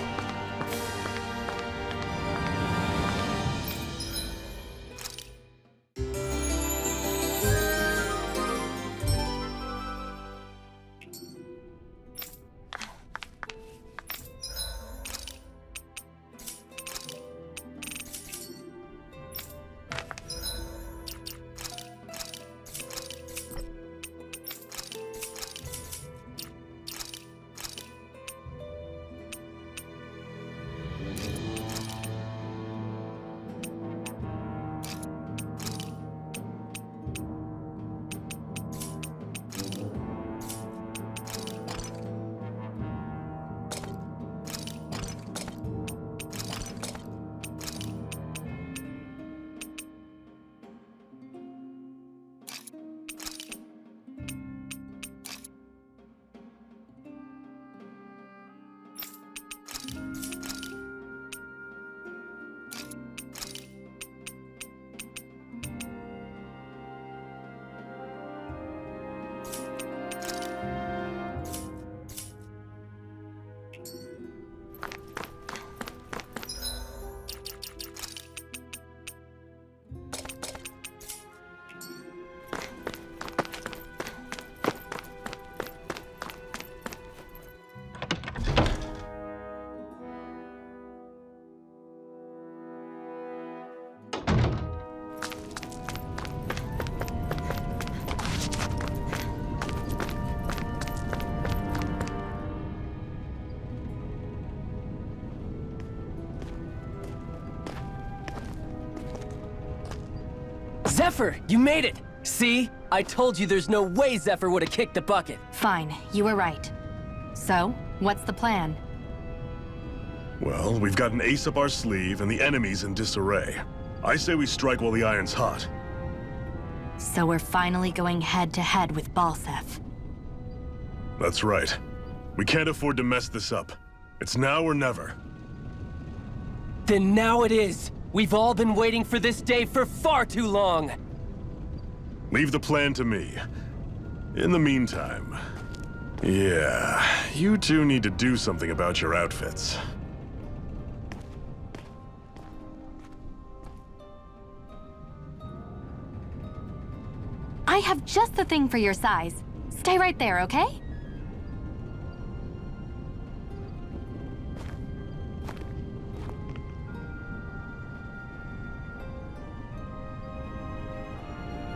Zephyr, you made it! See? I told you there's no way Zephyr would have kicked the bucket. Fine, you were right. So, what's the plan? Well, we've got an ace up our sleeve and the enemy's in disarray. I say we strike while the iron's hot. So we're finally going head-to-head with Balseph. That's right. We can't afford to mess this up. It's now or never. Then now it is. We've all been waiting for this day for far too long. Leave the plan to me. In the meantime... Yeah, you two need to do something about your outfits. I have just the thing for your size. Stay right there, okay?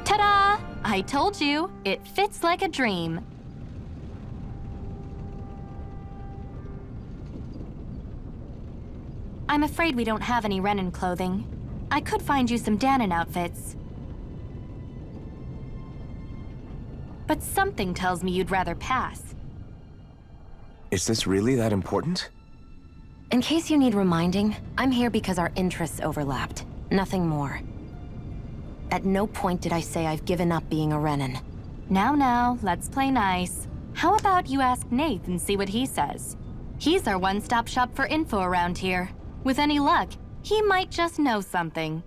Ta-da! I told you, it fits like a dream. I'm afraid we don't have any Renin clothing. I could find you some Danon outfits. But something tells me you'd rather pass. Is this really that important? In case you need reminding, I'm here because our interests overlapped. Nothing more. At no point did I say I've given up being a Renin. Now, let's play nice. How about you ask Nath and see what he says? He's our one-stop shop for info around here. With any luck, he might just know something.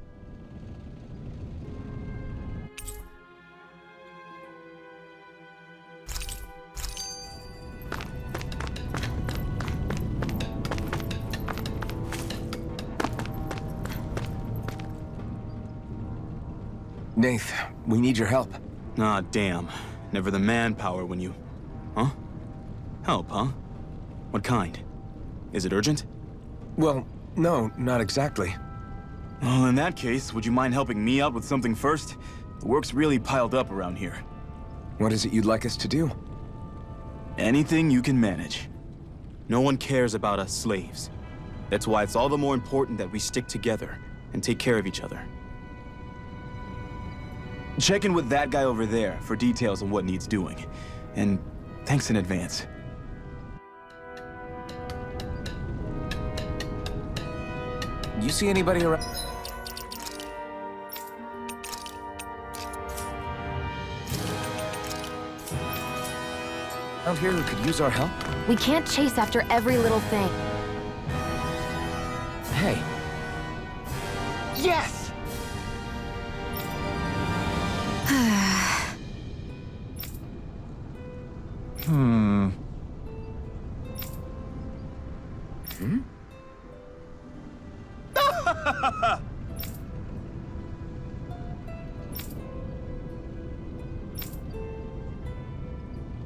Nath, we need your help. Ah, damn. Never the manpower when you... Huh? Help, huh? What kind? Is it urgent? Well, no, not exactly. Well, in that case, would you mind helping me out with something first? The work's really piled up around here. What is it you'd like us to do? Anything you can manage. No one cares about us slaves. That's why it's all the more important that we stick together and take care of each other. Check in with that guy over there for details on what needs doing. And thanks in advance. You see anybody around? Out here who could use our help? We can't chase after every little thing. Hey. Yes!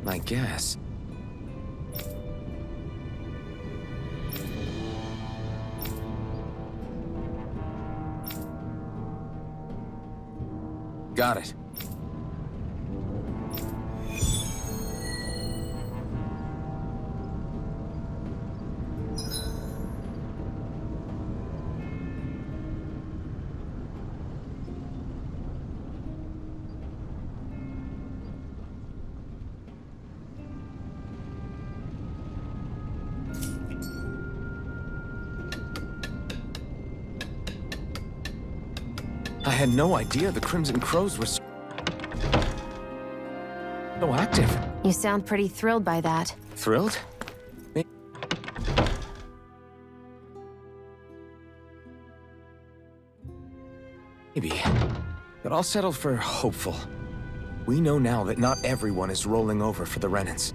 I guess. Got it. I had no idea the Crimson Crows were so active. You sound pretty thrilled by that. Thrilled? Maybe. But I'll settle for hopeful. We know now that not everyone is rolling over for the Renans.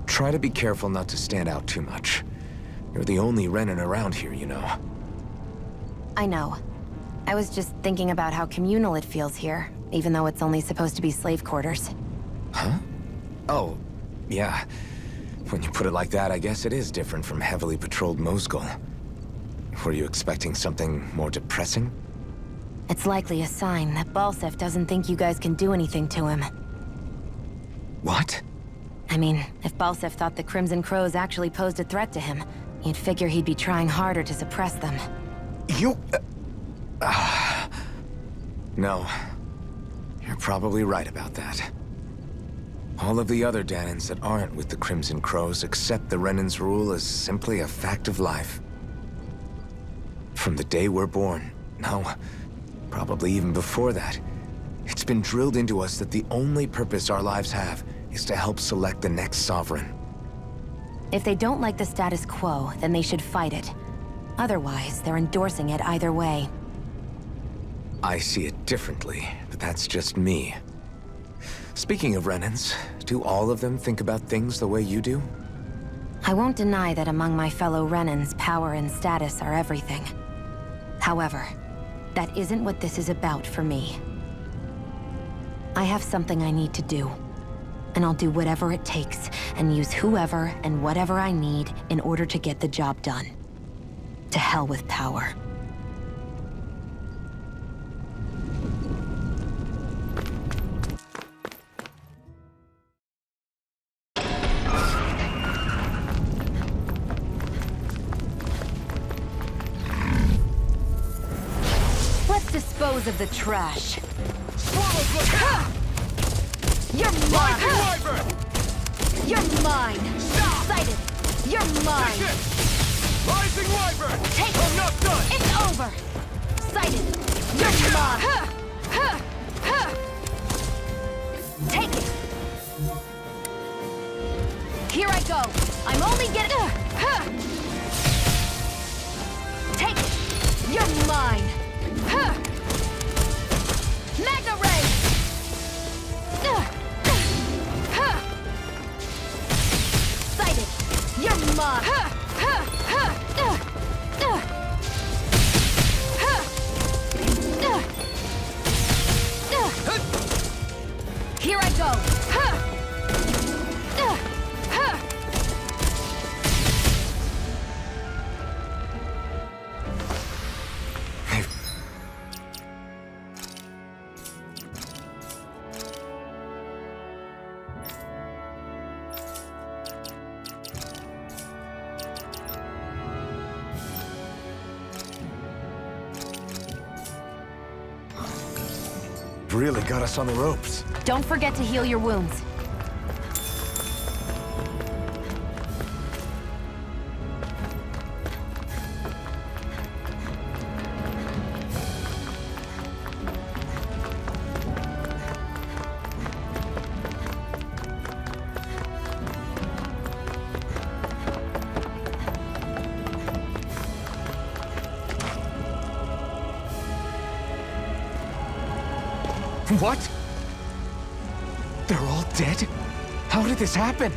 Try to be careful not to stand out too much. You're the only Renin around here, you know. I know. I was just thinking about how communal it feels here, even though it's only supposed to be slave quarters. Huh? Oh, yeah. When you put it like that, I guess it is different from heavily patrolled Mosgul. Were you expecting something more depressing? It's likely a sign that Balsef doesn't think you guys can do anything to him. What? I mean, if Balsef thought the Crimson Crows actually posed a threat to him, you'd figure he'd be trying harder to suppress them. You... No. You're probably right about that. All of the other Danans that aren't with the Crimson Crows accept the Renin's rule as simply a fact of life. From the day we're born, no, probably even before that, it's been drilled into us that the only purpose our lives have is to help select the next sovereign. If they don't like the status quo, then they should fight it. Otherwise, they're endorsing it either way. I see it differently, but that's just me. Speaking of Renins, do all of them think about things the way you do? I won't deny that among my fellow Renins, power and status are everything. However, that isn't what this is about for me. I have something I need to do, and I'll do whatever it takes, and use whoever and whatever I need in order to get the job done. To hell with power. Let's dispose of the trash. You're mine! You're mine! Sighted! You're mine! Rising Wyvern! Take I'm not done! It's over! Sighted! You're mine! Take it! Here I go! I'm only getting... Take it! You're mine! Magna Ray! Sighted! You're mine! Here I go! Really got us on the ropes. Don't forget to heal your wounds. What? They're all dead? How did this happen?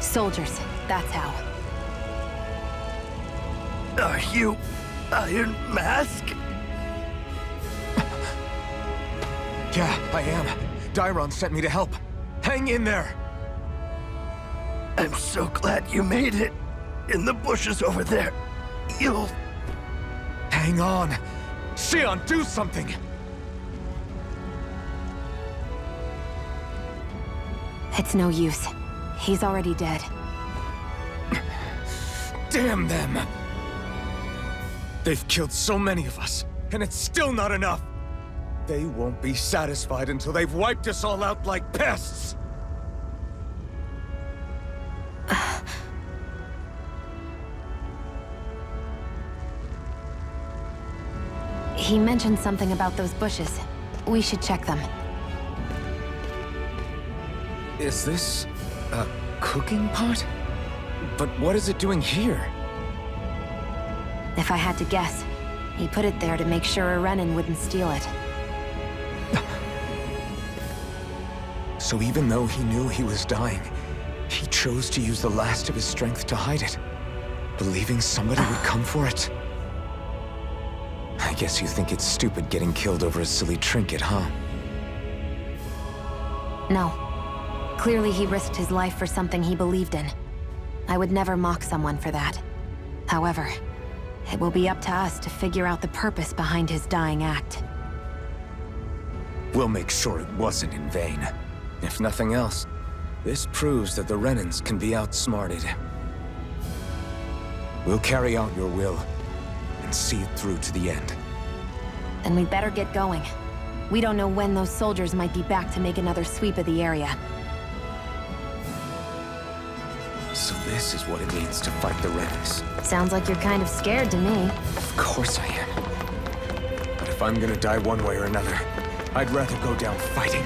Soldiers, that's how. Are you Iron Mask? Yeah, I am. Dairon sent me to help. Hang in there! I'm so glad you made it. In the bushes over there. You'll... Hang on! Xion, do something! It's no use. He's already dead. Damn them! They've killed so many of us, and it's still not enough! They won't be satisfied until they've wiped us all out like pests! He mentioned something about those bushes. We should check them. Is this a cooking pot? But what is it doing here? If I had to guess, he put it there to make sure a Renin wouldn't steal it. So even though he knew he was dying, he chose to use the last of his strength to hide it, believing somebody would come for it. I guess you think it's stupid getting killed over a silly trinket, huh? No. Clearly he risked his life for something he believed in. I would never mock someone for that. However, it will be up to us to figure out the purpose behind his dying act. We'll make sure it wasn't in vain. If nothing else, this proves that the Renans can be outsmarted. We'll carry out your will, and see it through to the end. Then we'd better get going. We don't know when those soldiers might be back to make another sweep of the area. So this is what it means to fight the Renans. Sounds like you're kind of scared to me. Of course I am. But if I'm gonna die one way or another, I'd rather go down fighting.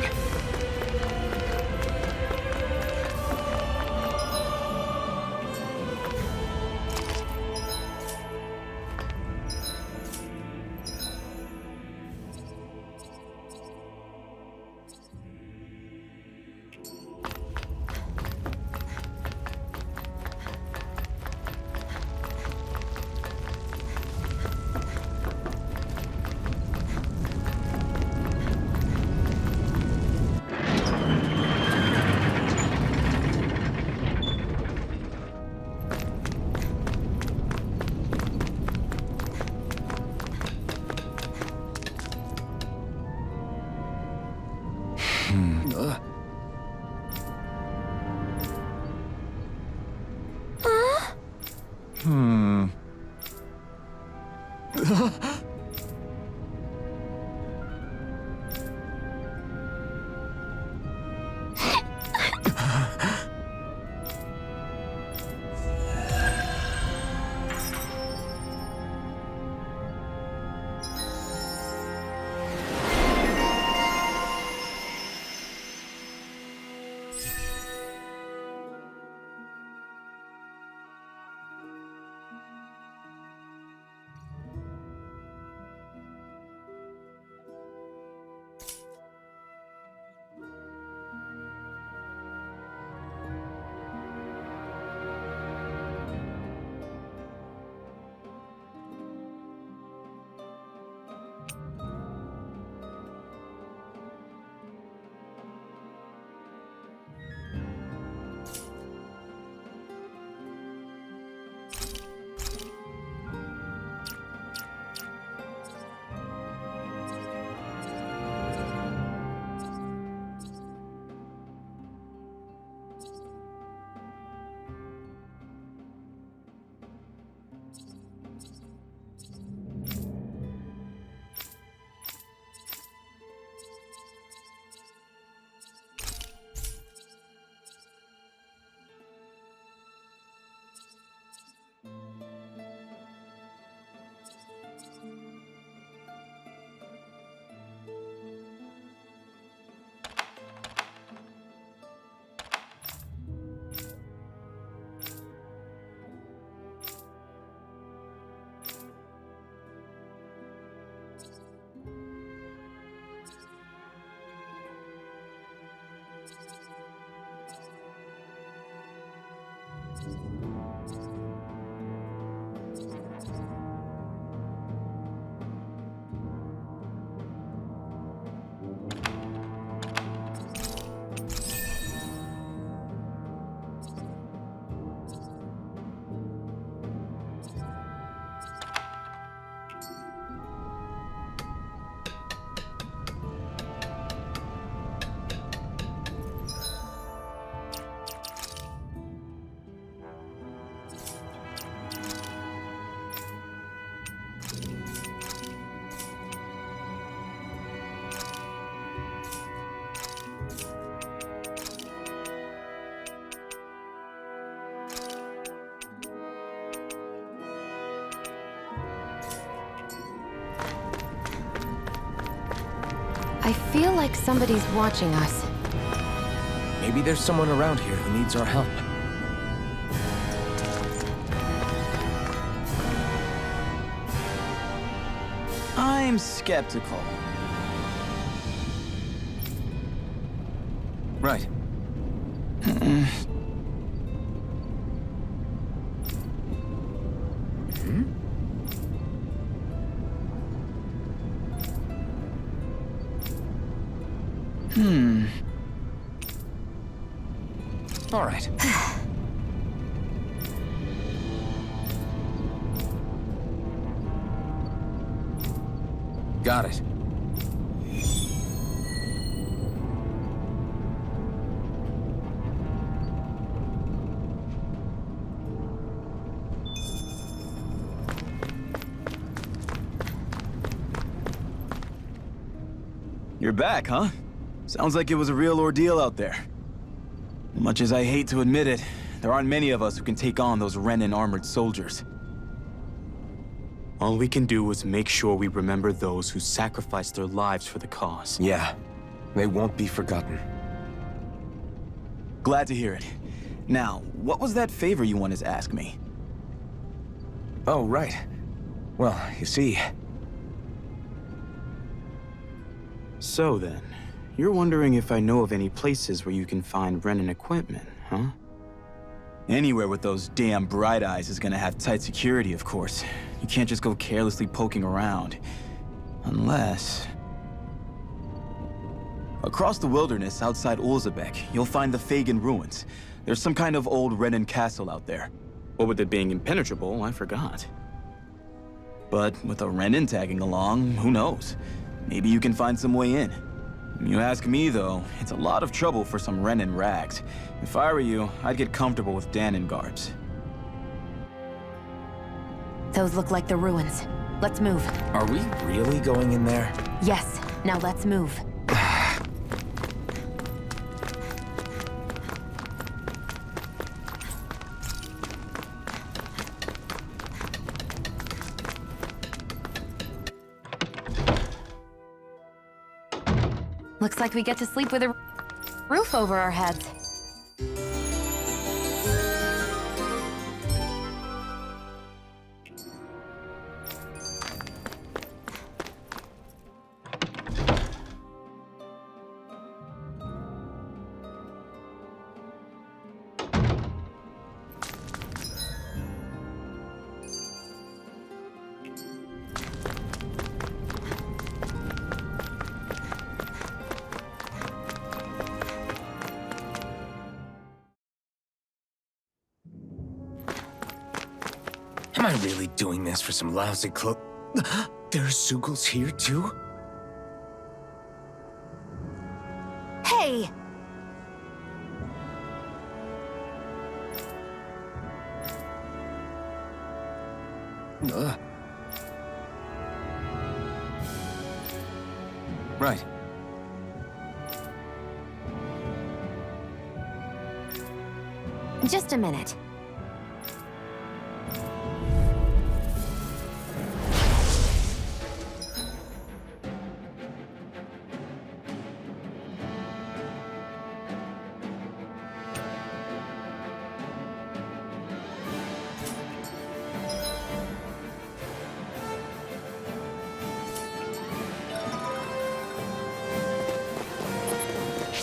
I feel like somebody's watching us. Maybe there's someone around here who needs our help. I'm skeptical. Right. All right. Got it. You're back, huh? Sounds like it was a real ordeal out there. Much as I hate to admit it, there aren't many of us who can take on those Renin armored soldiers. All we can do is make sure we remember those who sacrificed their lives for the cause. Yeah, they won't be forgotten. Glad to hear it. Now, what was that favor you wanted to ask me? Oh, right. Well, you see... So then, you're wondering if I know of any places where you can find Renin equipment, huh? Anywhere with those damn bright eyes is gonna have tight security, of course. You can't just go carelessly poking around. Unless... Across the wilderness outside Ulzebek, you'll find the Fagin ruins. There's some kind of old Renin castle out there. What with it being impenetrable, I forgot. But with a Renin tagging along, who knows? Maybe you can find some way in. You ask me, though, it's a lot of trouble for some Renin rags. If I were you, I'd get comfortable with Danon garbs. Those look like the ruins. Let's move. Are we really going in there? Yes. Now let's move. Looks like we get to sleep with a roof over our heads. Am I really doing this for some lousy clo- There's Zugals here, too? Hey! Right. Just a minute.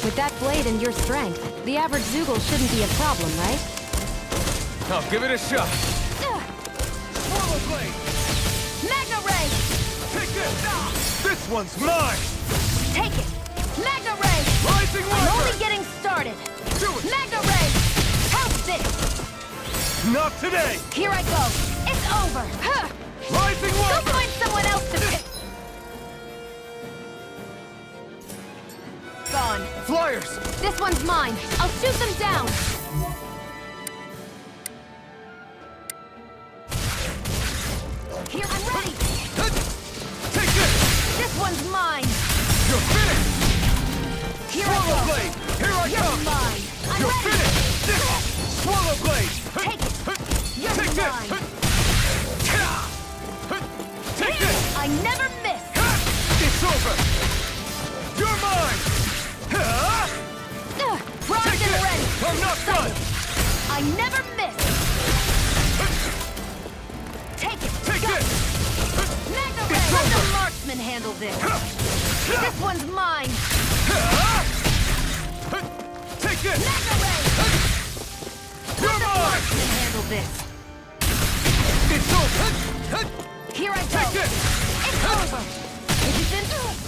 With that blade and your strength, the average Zoogle shouldn't be a problem, right? I'll give it a shot. Swallow blade! Magna Ray! Take this! This one's mine! Take it! Magna Ray! Rising I'm Walker! only getting started! Do it! Magna Ray! How's this? Not today! Here I go! It's over! Huh. Rising Go Walker! find someone else to pick! Gone. Flyers! This one's mine. I'll shoot them down. Here, I'm ready. Take this! This one's mine. You're finished! Here Swallow I go. blade! Here I You're come! mine. I'm You're ready. finished! Swallow blade! Take it. You're Take mine. this! Take this! I never miss. It's over! You're mine! Rise Take and this! ready. I'm not done! I never miss. Take it. Take Go. this! Magna It's Ray. Let over. the marksman handle this. This one's mine. it! Mega Ray! You're mine! Can handle this. It's over! Here I go. Take this! It's over. Resistance.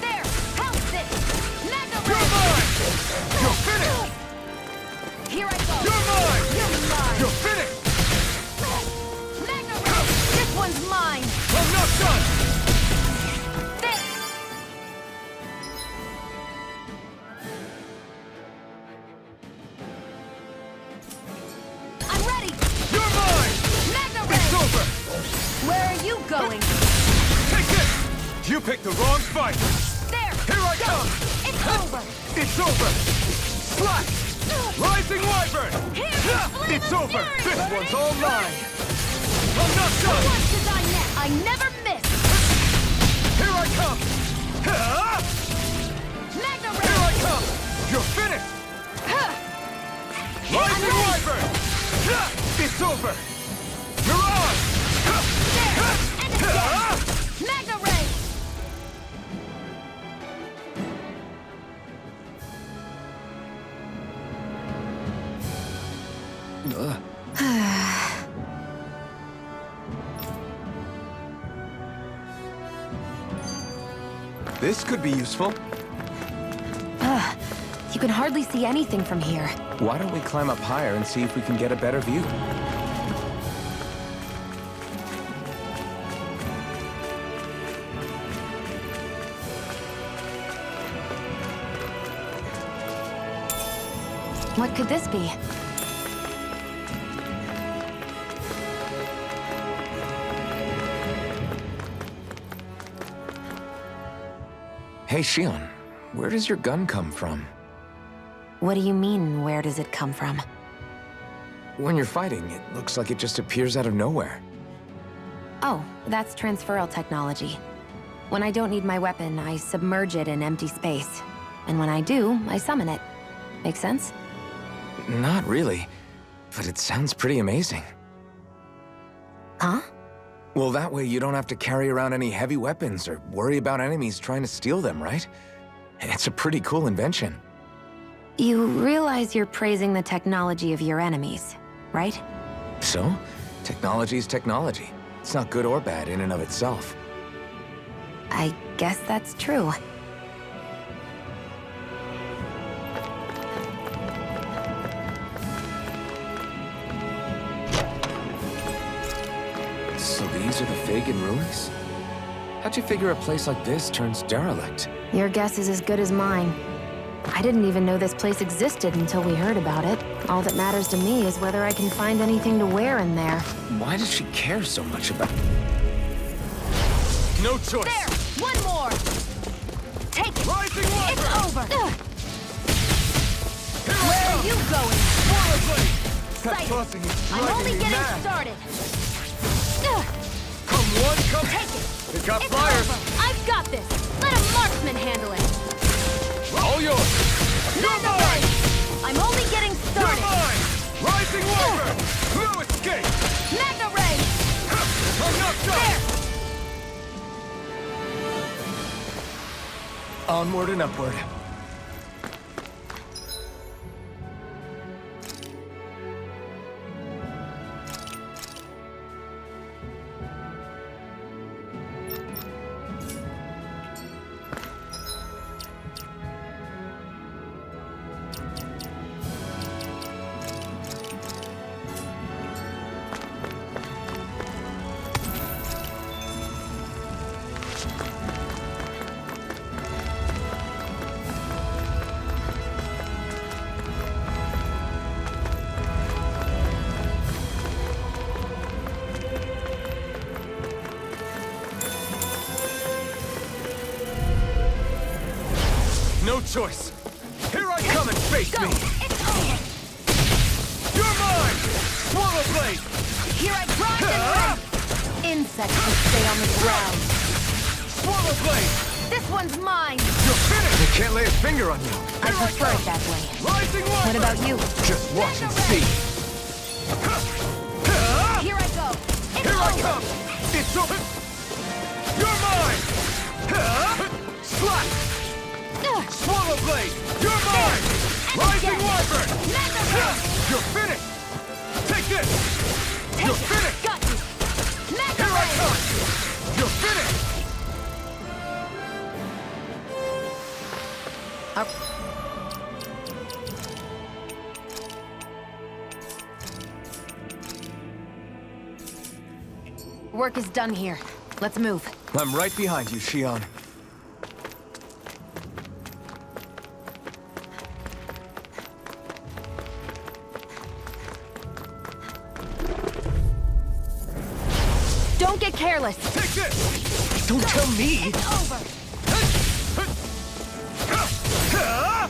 There. How's this? Mega Ray! You're mine! You're finished! Here I go. You're mine! You're mine. You're finished! Mega Ray! This one's mine. I'm not done! This. I'm ready. You're mine! Mega Ray! It's over! Where are you going? Take this! You picked the wrong fight! There. Here I come! It's over. It's over! Slash! Rising Wyvern! Here, It's over! Fury! This one's all mine! I'm not done! Once as I net, I never miss. Here I come! Mega Here Ray! I come! You're finished! Rising Wyvern! It's over! Mirage! And again! Mega Ray! This could be useful. You can hardly see anything from here. Why don't we climb up higher and see if we can get a better view? What could this be? Hey, Shion, where does your gun come from? What do you mean, where does it come from? When you're fighting, it looks like it just appears out of nowhere. Oh, that's transferal technology. When I don't need my weapon, I submerge it in empty space. And when I do, I summon it. Make sense? Not really, but it sounds pretty amazing. Huh? Well, that way you don't have to carry around any heavy weapons or worry about enemies trying to steal them, right? It's a pretty cool invention. You realize you're praising the technology of your enemies, right? So, technology's technology. It's not good or bad in and of itself. I guess that's true. So these are the Fagin ruins? How'd you figure a place like this turns derelict? Your guess is as good as mine. I didn't even know this place existed until we heard about it. All that matters to me is whether I can find anything to wear in there. Why does she care so much about... No choice! There! One more! Take it! Rising Wyvern! It's over! Here Where I are you going? That Sight it. tossing is I'm driving only me getting mad. started. Come one, come... Take it! It got It's fires! over. I've got this! Let a marksman handle it! All yours! You're Mega mine! Ray! I'm only getting You're started! mine! Rising Wyvern! No escape! Mega Ray! I'm not done! There! Onward and upward. No choice! Here I come and face Go! me! It's over! You're mine! Swallow blade! Here I grind and rip! Insects will stay on the ground. Swallow blade! This one's mine! You're finished! They can't lay a finger on you. I prefer it that way. Rising Wyvern! What about you? Just watch and see. Here I go! It's Here I over! come! It's over! You're mine! Slap! Swallow blade! You're mine! Rising Wyvern! You're finished! Take this! You're finished! Got you! Here I come! You're finished! Work is done here. Let's move. I'm right behind you, Shion. Don't get careless. Take this! Don't tell me! It's over.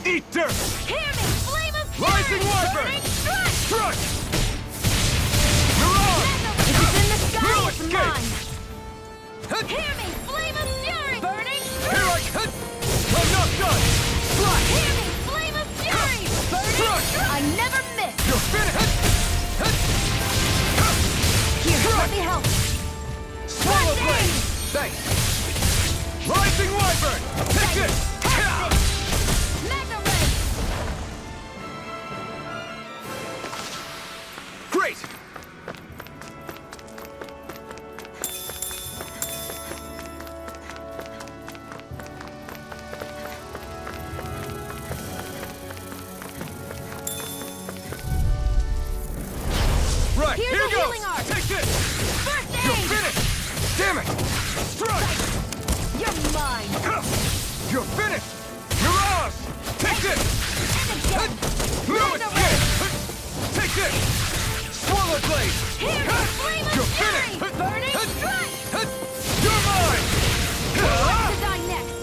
Eat dirt! Hear me! Flame of fury! Rising Wyvern! Burning strike! Strike! You're on! If it's in the sky, No it's escape! mine! Hear me! Flame of fury! Burning Here I strike! come! I'm not done! Strike! Hear me! Flame of fury! Burning Strike! strike! I never miss! You're finished! Here, let me help. Swallow blade! Thanks! Rising Wyvern! Take this! Mega ray! Great! Right, Here's here a goes! healing art. Take this! First You're aid! finished! Damn it! Strike! You're mine! You're finished! You're ours! Take this! And again! No Mega escape! Take this! Swallow blade! Hear me! Flame of You're fury! finished! Burning strike! You're mine! To die next!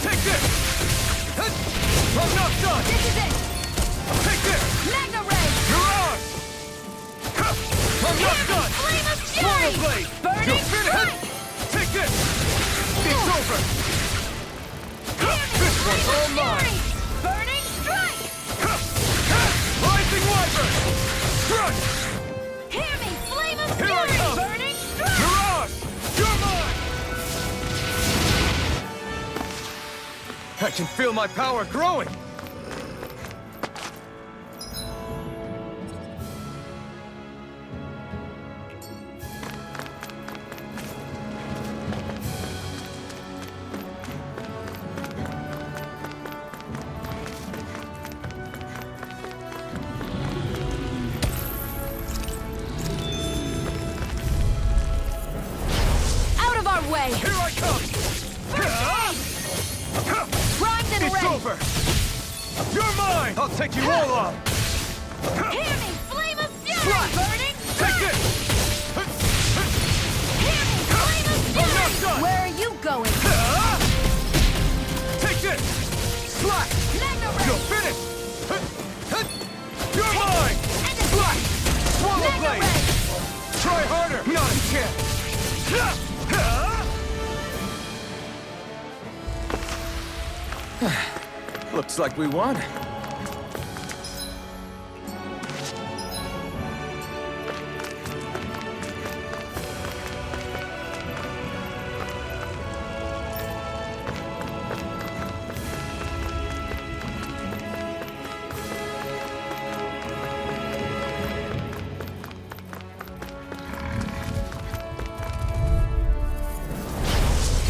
Take this! I'm not done! This is it! Take this! Mega ray! You're ours! I'm not done! Flame of Swallow fury! blade! Burning You're finished! strike! Take this! It's over! This one's all mine! Burning strike! Rising Wyvern! Strike! Hear me! Flame of Here I fury! come! Burning strike! You're ours! You're mine! I can feel my power growing! Out of our way. Here I come! Primed and It's ready. over! You're mine! I'll take you all on! Hear me! Flame of fury! Strike! Burning Take strike! this! Hear me! Flame of I'm fury! not done! Where are you going? Take this! Slack! Mega You're ray! finished! You're mine! And a Slack! Swallow Mega blade! ray! Try harder! Not a chance! Looks like we won.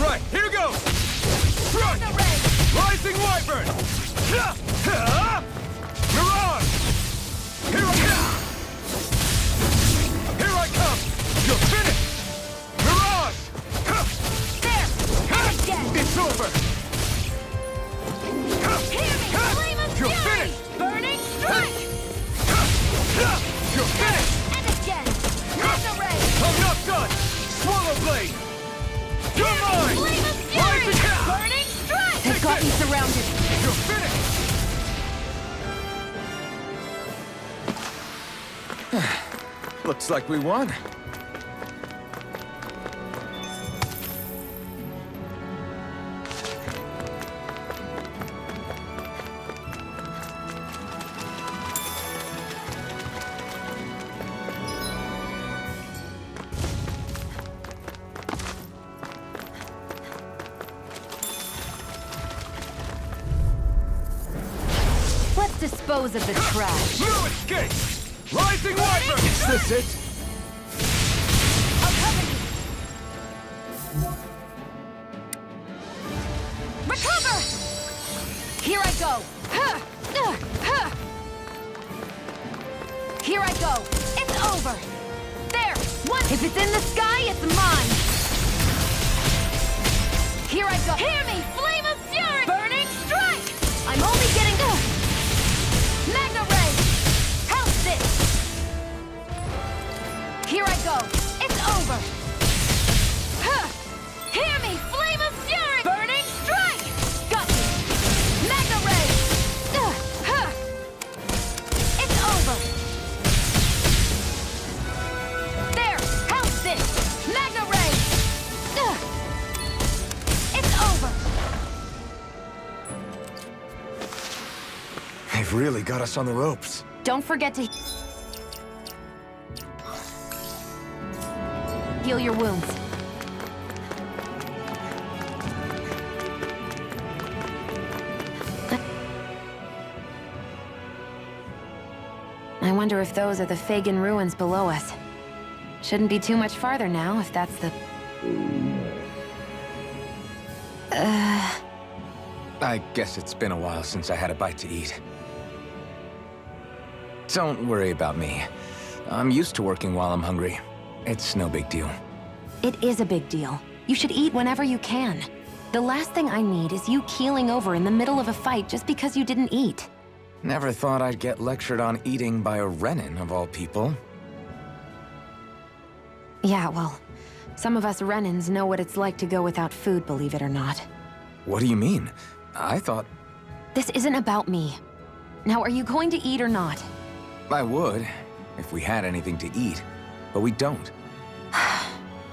Right, here goes! Strike! Mega ray! Rising Wyvern! You're on! Here I come! You're finished! You're on! There! And again! It's over! Hear me! Flame of You're fury! finished! Burning strike! You're finished! And again! Mega ray! I'm not done! Swallow blade! You're mine! Flame of fury! Burning strike! They've got you surrounded. You're finished! Looks like we won. Let's dispose of the trash. No escape! Rising Wyvern! Is this it? I'll cover you. Recover! Here I go. Here I go. It's over. There. One. If it's in the sky, it's mine. Here I go. Hear me, flame of fury! Burning strike! I'm only getting... Magna ray! How's this? Here I go. It's over. Hear me, flame of fury! Burning strike! Got me. Magna ray! It's over. There. How's this? Magna ray! It's over. They've really got us on the ropes. Don't forget to heal your wounds. I wonder if those are the Fagin ruins below us. Shouldn't be too much farther now, if that's the... I guess it's been a while since I had a bite to eat. Don't worry about me. I'm used to working while I'm hungry. It's no big deal. It is a big deal. You should eat whenever you can. The last thing I need is you keeling over in the middle of a fight just because you didn't eat. Never thought I'd get lectured on eating by a Renin, of all people. Yeah, well, some of us Renins know what it's like to go without food, believe it or not. What do you mean? I thought... This isn't about me. Now, are you going to eat or not? I would, if we had anything to eat, but we don't.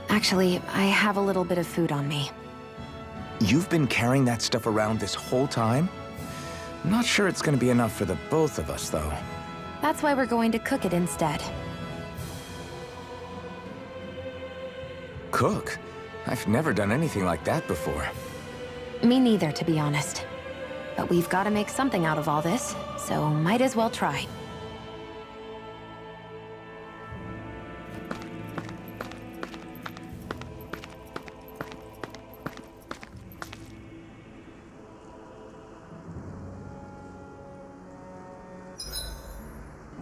Actually, I have a little bit of food on me. You've been carrying that stuff around this whole time? I'm not sure it's gonna be enough for the both of us, though. That's why we're going to cook it instead. Cook? I've never done anything like that before. Me neither, to be honest. But we've got to make something out of all this, so might as well try.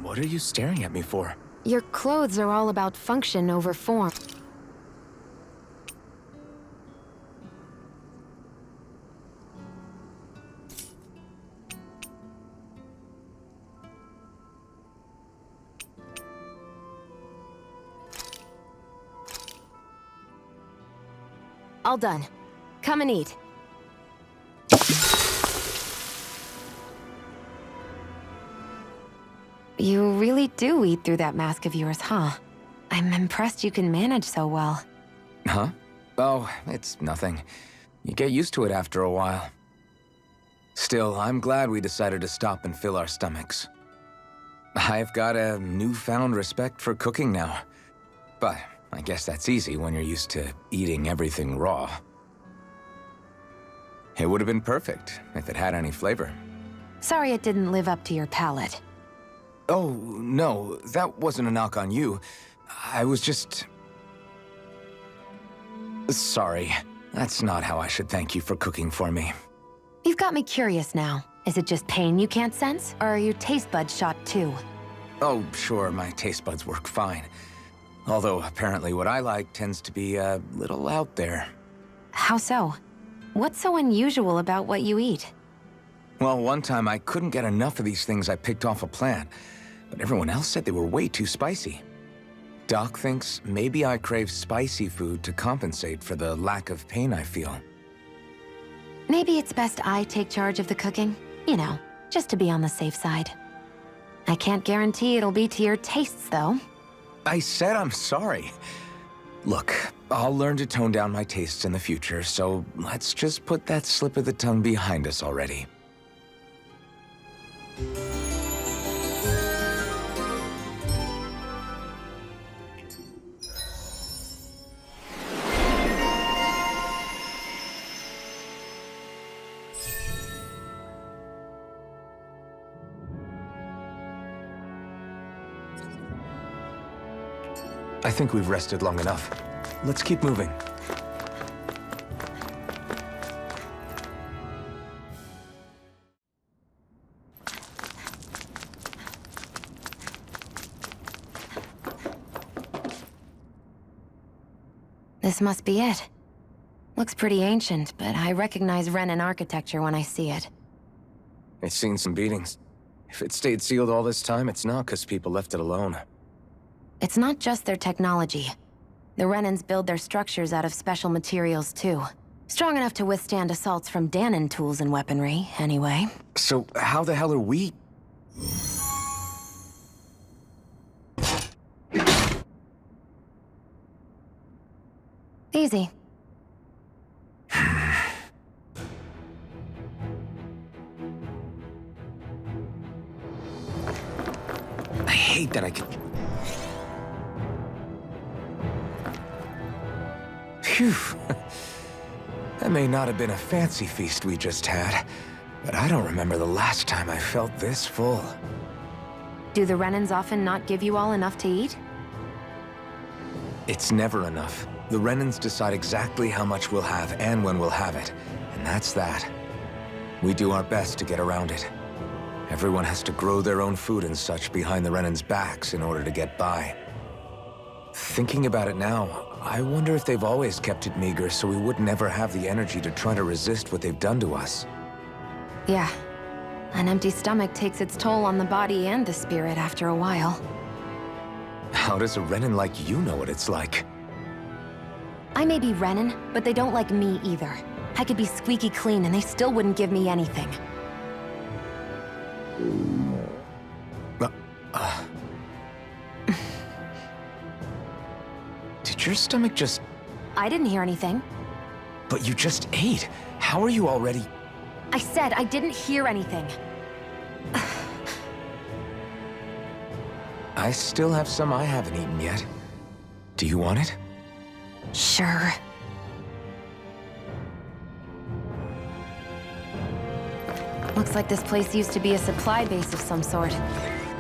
What are you staring at me for? Your clothes are all about function over form. All done. Come and eat. You really do eat through that mask of yours, huh? I'm impressed you can manage so well. Huh? Oh, it's nothing. You get used to it after a while. Still, I'm glad we decided to stop and fill our stomachs. I've got a newfound respect for cooking now. But I guess that's easy when you're used to eating everything raw. It would have been perfect if it had any flavor. Sorry it didn't live up to your palate. Oh, no, that wasn't a knock on you. I was just... Sorry. That's not how I should thank you for cooking for me. You've got me curious now. Is it just pain you can't sense, or are your taste buds shot too? Oh, sure, my taste buds work fine. Although, apparently what I like tends to be a little out there. How so? What's so unusual about what you eat? Well, one time I couldn't get enough of these things I picked off a plant, but everyone else said they were way too spicy. Doc thinks maybe I crave spicy food to compensate for the lack of pain I feel. Maybe it's best I take charge of the cooking. You know, just to be on the safe side. I can't guarantee it'll be to your tastes, though. I said I'm sorry. Look, I'll learn to tone down my tastes in the future, so let's just put that slip of the tongue behind us already. I think we've rested long enough. Let's keep moving. This must be it. Looks pretty ancient, but I recognize Renan architecture when I see it. It's seen some beatings. If it stayed sealed all this time, it's not because people left it alone. It's not just their technology. The Renans build their structures out of special materials, too. Strong enough to withstand assaults from Danon tools and weaponry, anyway. So how the hell are we... Easy. I hate that I can... Phew. That may not have been a fancy feast we just had, but I don't remember the last time I felt this full. Do the Renans often not give you all enough to eat? It's never enough. The Renans decide exactly how much we'll have and when we'll have it, and that's that. We do our best to get around it. Everyone has to grow their own food and such behind the Renans' backs in order to get by. Thinking about it now, I wonder if they've always kept it meager so we would never have the energy to try to resist what they've done to us. Yeah. An empty stomach takes its toll on the body and the spirit after a while. How does a Renan like you know what it's like? I may be Renan, but they don't like me either. I could be squeaky clean and they still wouldn't give me anything. Did your stomach just... I didn't hear anything. But you just ate. How are you already... I said I didn't hear anything. I still have some I haven't eaten yet. Do you want it? Sure. Looks like this place used to be a supply base of some sort.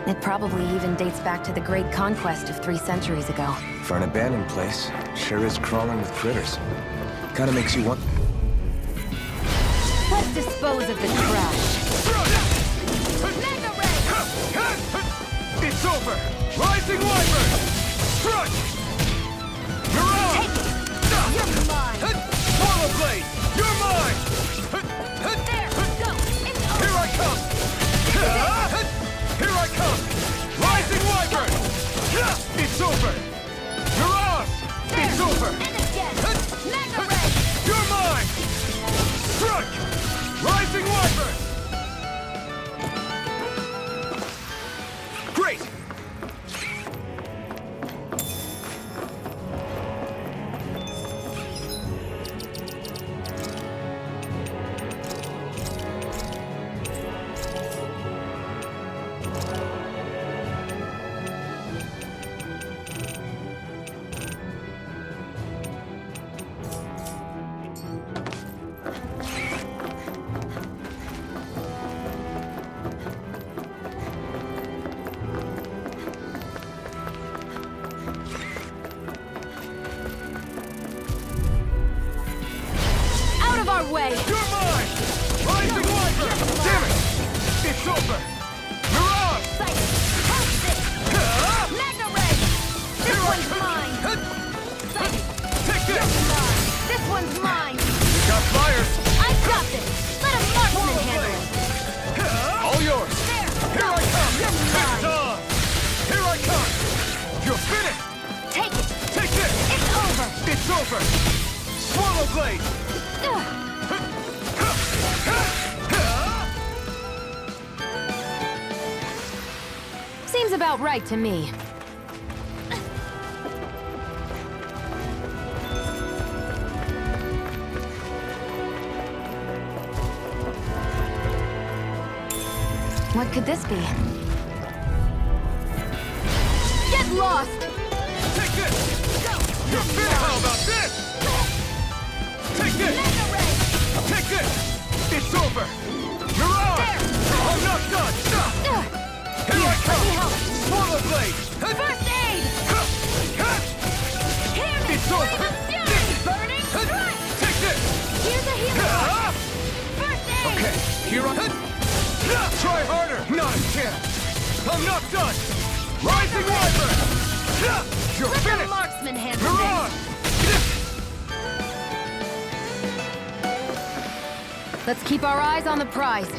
It probably even dates back to the Great Conquest of 3 centuries ago. For an abandoned place, sure is crawling with critters. Kinda makes you want... Let's dispose of the trash. It's over! Rising Wyvern! Strike! You're on! Take it! You're mine! Swallow Blade! You're mine! There! Go! It's over! Here I come! Here I come! Rising Wyvern! It's over! You're on! It's over! And again! Mega Ray! You're mine! Strike! Rising Wyvern! Great! Way. You're mine! Rising Wyvern! Damn it! It's over! You're on! Sight! Post it! Mega Ray! This one's mine! Sight! Take this! Mine. This one's mine! You got flyers! I got this! Let a marksman handle it! All yours! There! Here I come! You're mine! It's on! Here I come! You're finished! Take it! Take this! It's over! It's over! Swallow Blade! Seems about right to me. What could this be? Get lost! Take this! You're finished! How about this? Take this! Take this! It's over! You're on! I'm not done! Here I come! Swallow Blade! First aid! Burning strike! Take this! Here's a healing! First aid! Okay, here I... Try harder! Not a chance! I'm not done! Rising Wyvern! You're Let the finished! marksman handle You're this! on! Let's keep our eyes on the prize.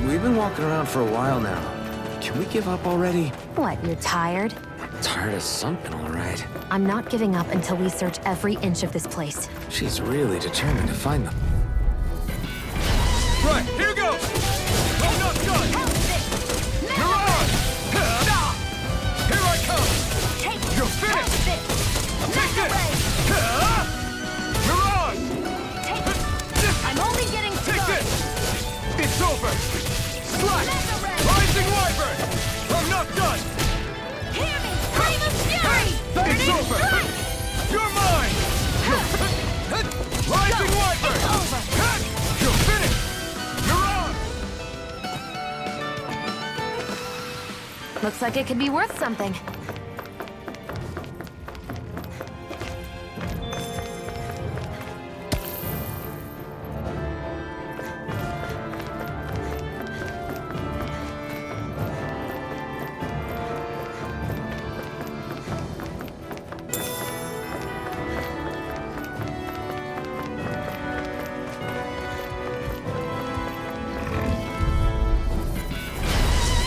We've been walking around for a while now. Can we give up already? What, you're tired? Tired of something, all right. I'm not giving up until we search every inch of this place. She's really determined to find them. Right, here goes! I'm not done! You're on! Here I come! You're finished! Take this! You're on! I'm only getting Take started! this! It's over! Slash! Rising Wyvern! I'm not done! Hear me! Scream of fury! It's over! You're mine! Rising Wyvern! It's over! You're finished! You're on! Looks like it could be worth something.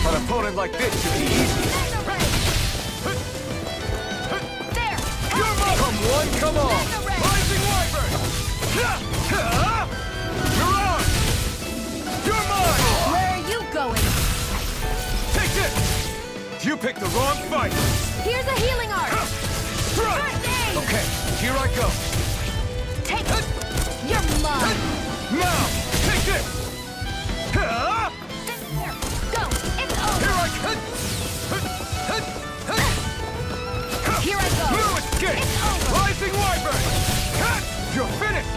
An opponent like this should be easy. There! Come one, come all! Rising Wyvern! You're on! You're mine! Where are you going? Take this! You picked the wrong fight! Here's a healing art! Strike! First aid! Okay, here I go! Take it! You're mine! Now! Take this! There! Go! It's over! Here I come! Here I go! No escape! It's over! Rising Wyvern! You're finished!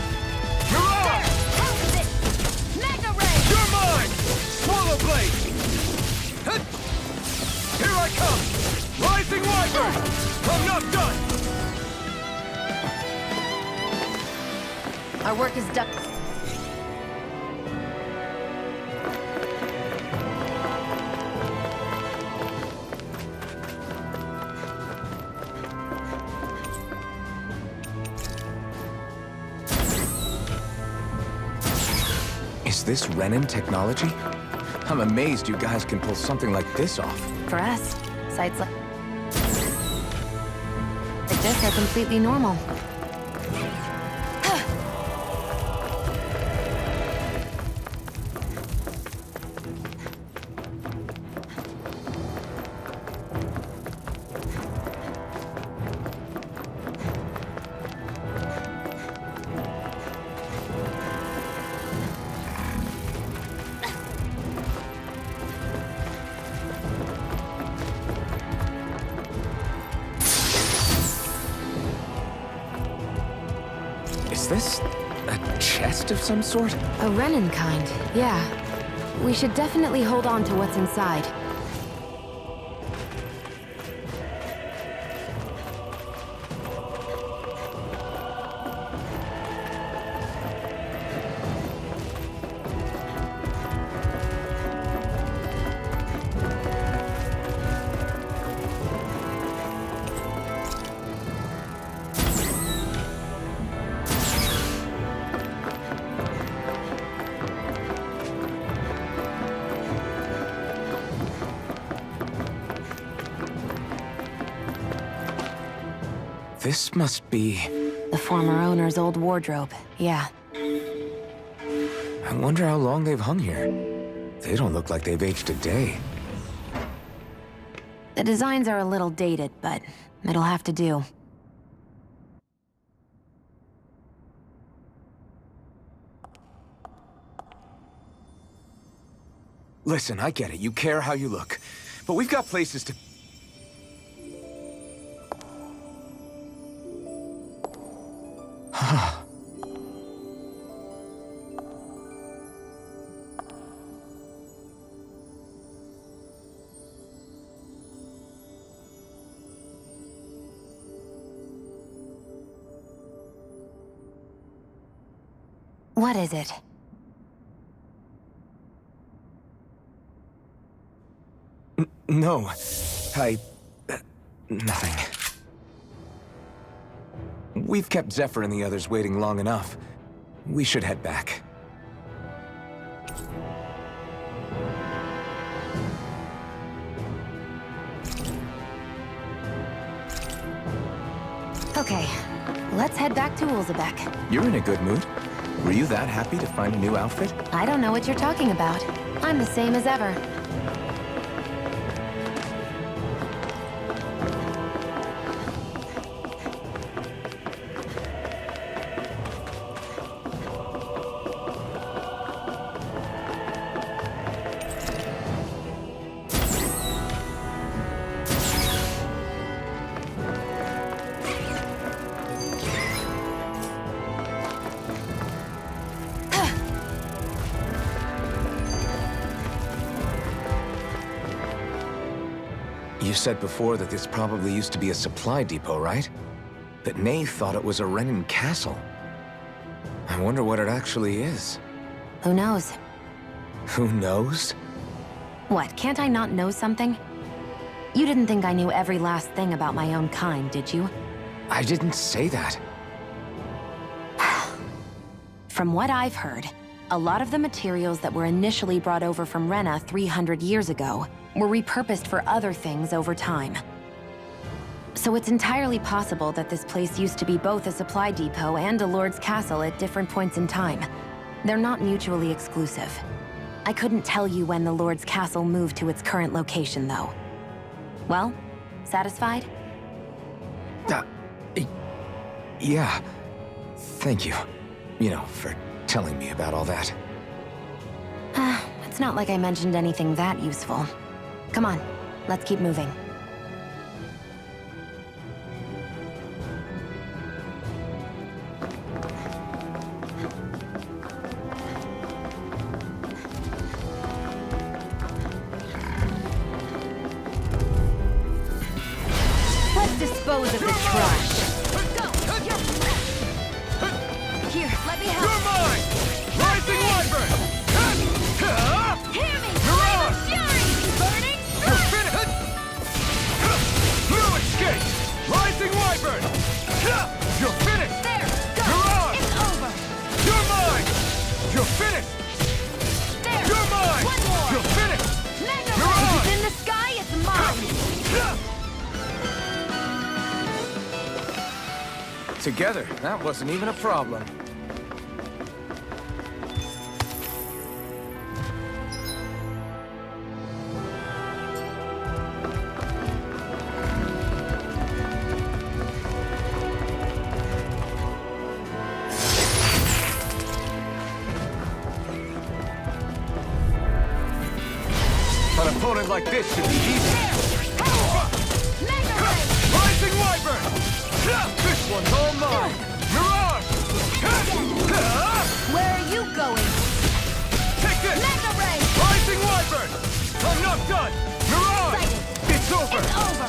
You're on! There! Out of it! Mega Ray! You're mine! Swallow Blade! Here I come! Rising Wyvern! I'm not done! Our work is done. Is this Renin technology? I'm amazed you guys can pull something like this off. For us, sites like this are completely normal. Is this a chest of some sort? A Renin kind, yeah. We should definitely hold on to what's inside. This must be... The former owner's old wardrobe, yeah. I wonder how long they've hung here. They don't look like they've aged a day. The designs are a little dated, but it'll have to do. Listen, I get it. You care how you look. But we've got places to... What is it? No. Nothing. We've kept Zephyr and the others waiting long enough. We should head back. Okay, let's head back to Ulzebek. You're in a good mood. Were you that happy to find a new outfit? I don't know what you're talking about. I'm the same as ever. You said before that this probably used to be a supply depot, right? That Nay thought it was a Renin castle. I wonder what it actually is. Who knows? Who knows? What, can't I not know something? You didn't think I knew every last thing about my own kind, did you? I didn't say that. From what I've heard, a lot of the materials that were initially brought over from Rena 300 years ago were repurposed for other things over time. So it's entirely possible that this place used to be both a supply depot and a lord's castle at different points in time. They're not mutually exclusive. I couldn't tell you when the lord's castle moved to its current location, though. Well, satisfied? Yeah. Thank you. You know, for telling me about all that. It's not like I mentioned anything that useful. Come on, let's keep moving. Let's dispose of this trash. Here, let me help. You're mine! Rising Wyvern! Hear me! You're on! Fury! Burning You're finished! No escape! Rising Wyvern! You're finished! There! Go! You're on! It's over! You're mine! You're finished! There! You're mine! One more! You're finished! Mega You're Ray! on! It's in the sky, it's mine! Together, that wasn't even a problem. An opponent like this should be easy. Mega Ray! Rising Wyvern! This one's all mine! Mirage! Where are you going? Take this! Mega Ray! Rising Wyvern! I'm not done! Mirage! Sighted. It's over! It's over!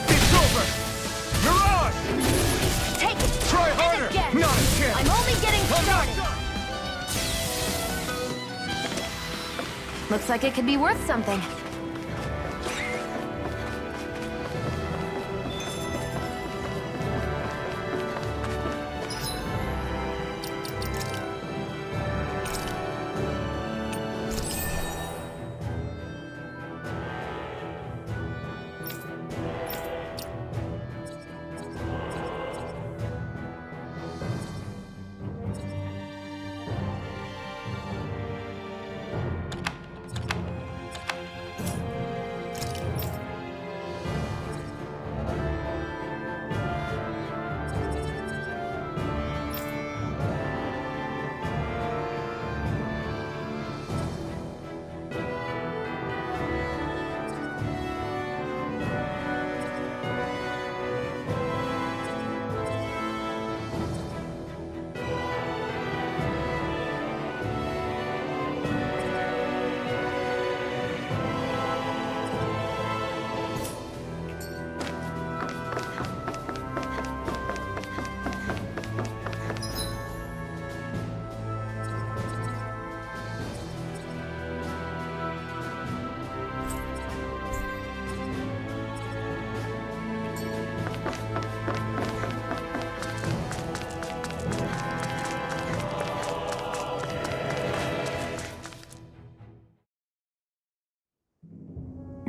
It's over! Mirage! Take it! Try And harder! again. Not a chance! I'm only getting I'm not started! done! Looks like it could be worth something.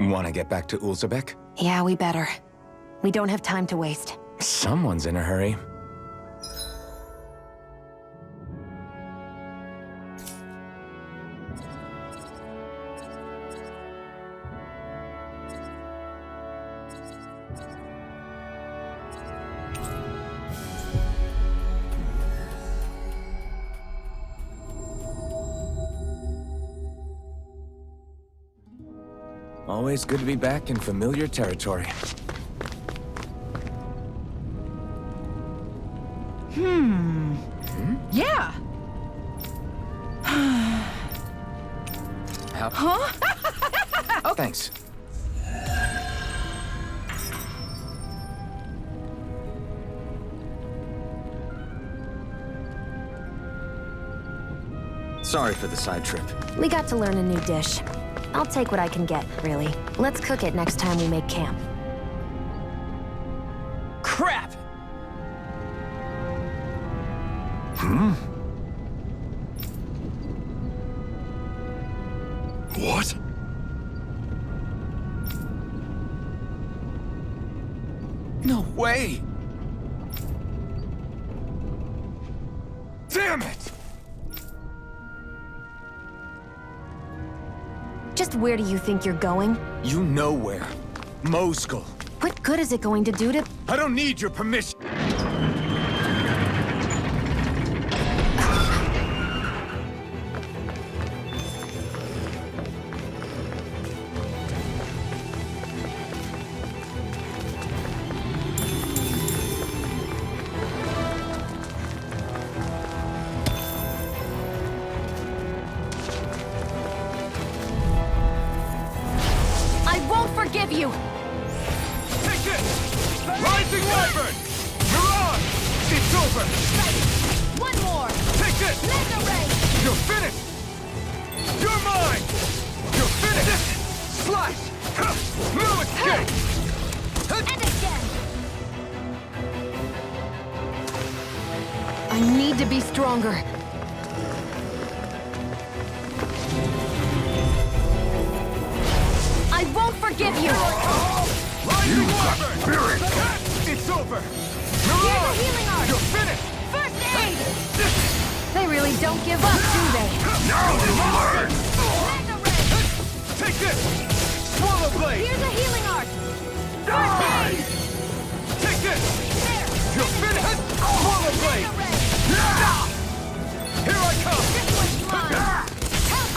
Want to get back to Ulzebek? Yeah, we better. We don't have time to waste. Someone's in a hurry. Always good to be back in familiar territory. Yeah. Huh? Oh, thanks. Sorry for the side trip. We got to learn a new dish. I'll take what I can get, really. Let's cook it next time we make camp. Crap! What? No way! Damn it! Just where do you think you're going? You know where. Moscow. What good is it going to do to... I don't need your permission. Forgive you! Take it! Rising Wyvern! You're on! It's over! One more! Take it! Mega Ray! You're finished! You're mine! You're finished! Slash! No escape! And again! I need to be stronger. I won't forgive you! Rising Wyvern! Spirit! It's over! You're on! Healing art! You're finished! First aid! They really don't give up, do they? Now you learn! Mega Ray! Take this! Swallow Blade! Here's a healing art! Die! Take this! There! You're finished! Swallow Blade! Mega Ray! Here I come! This one's mine!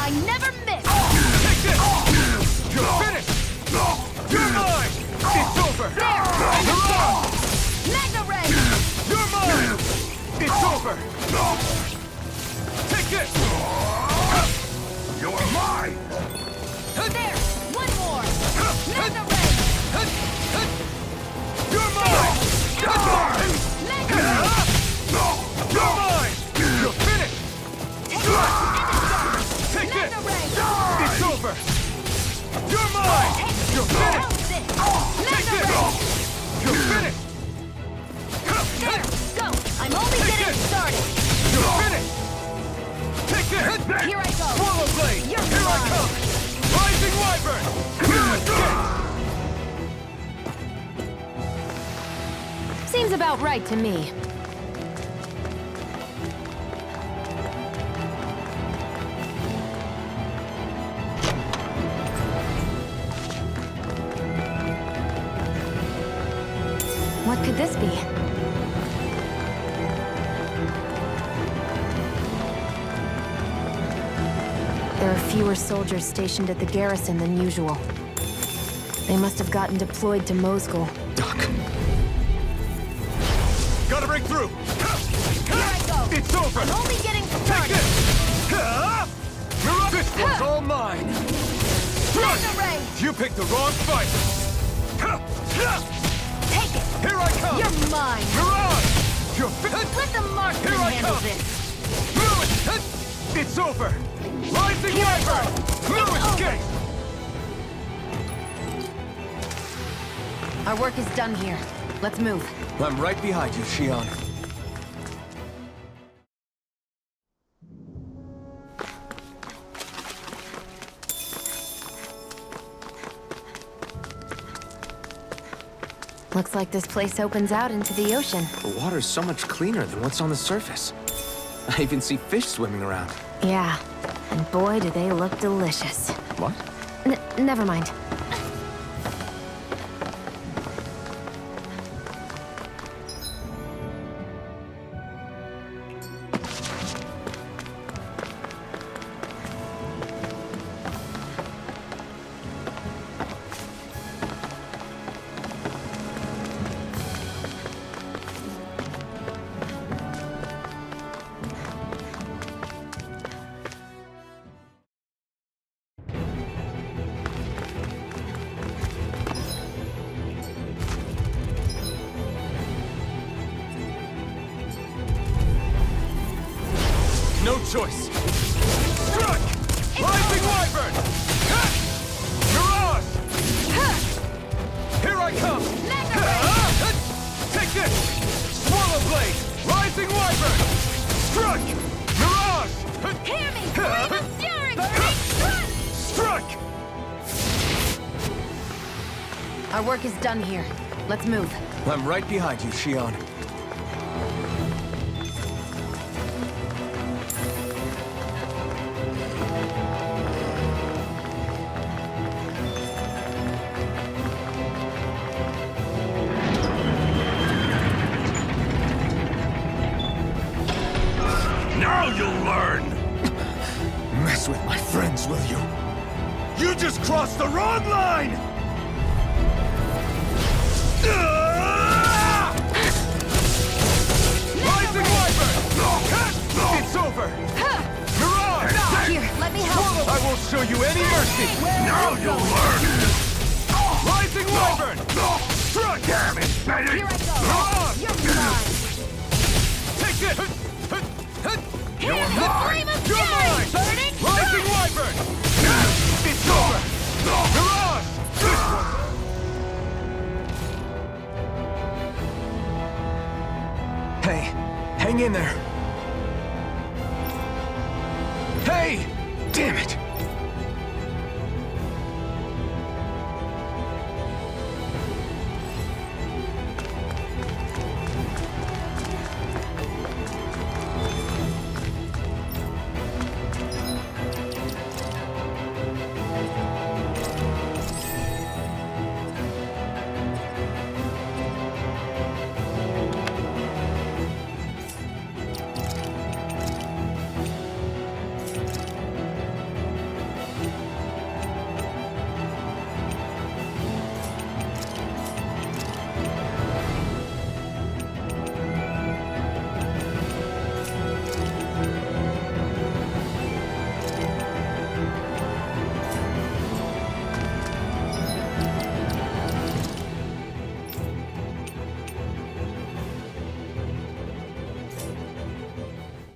I never miss! Take this! You're finished! You're mine! It's over! There! You're on! Mega Ray! You're mine! It's over! Take this! You're mine! There! One more! Mega Ray! You're mine! Mega Ray! You're mine! You're finished! Take it! Mega Ray! It's over! You're mine! You're finished! Mega it! Ray! You're finished! There! Go! I'm only Take getting it! started! You're finished! Take it! Here I go! Swallow Blade! You're Here I mine. come! Rising Wyvern! Escape! Seems about right to me. What could this be? There are fewer soldiers stationed at the garrison than usual. They must have gotten deployed to Moscow. Duck. Gotta break through! Here I go! It's over! I'm only getting Take started! it! This one's all mine! Mega Ray! You picked the wrong fight! Take it! Here I come! You're mine! You're on! You're finished! Let the marksman Here I handle come. this! It's over! Rising Wyvern! No escape! Our work is done here. Let's move. I'm right behind you, Shion. Looks like this place opens out into the ocean. The water's so much cleaner than what's on the surface. I even see fish swimming around. Yeah, and boy, do they look delicious. What? Never mind. No choice. Struck! Rising Wyvern! Mirage! Here I come! Take this! Swallow Blade! Rising Wyvern! Struck! Mirage! Hear me! Flame of Fury! Struck! Our work is done here. Let's move. I'm right behind you, Shion. Now you'll learn! Mess with my friends, will you? You just crossed the wrong line! Rising Wyvern! It's over! Mirage! Here, let me help. I won't show you any mercy! Now you'll learn! Rising Wyvern! Struck! Damn it, Bennett! Here I go. You're mine. Take this! Hear the Flame of You're Fury! mine! Burning Rising Wyvern! It's over! Mirage! Hey, hang in there. Hey! Damn it!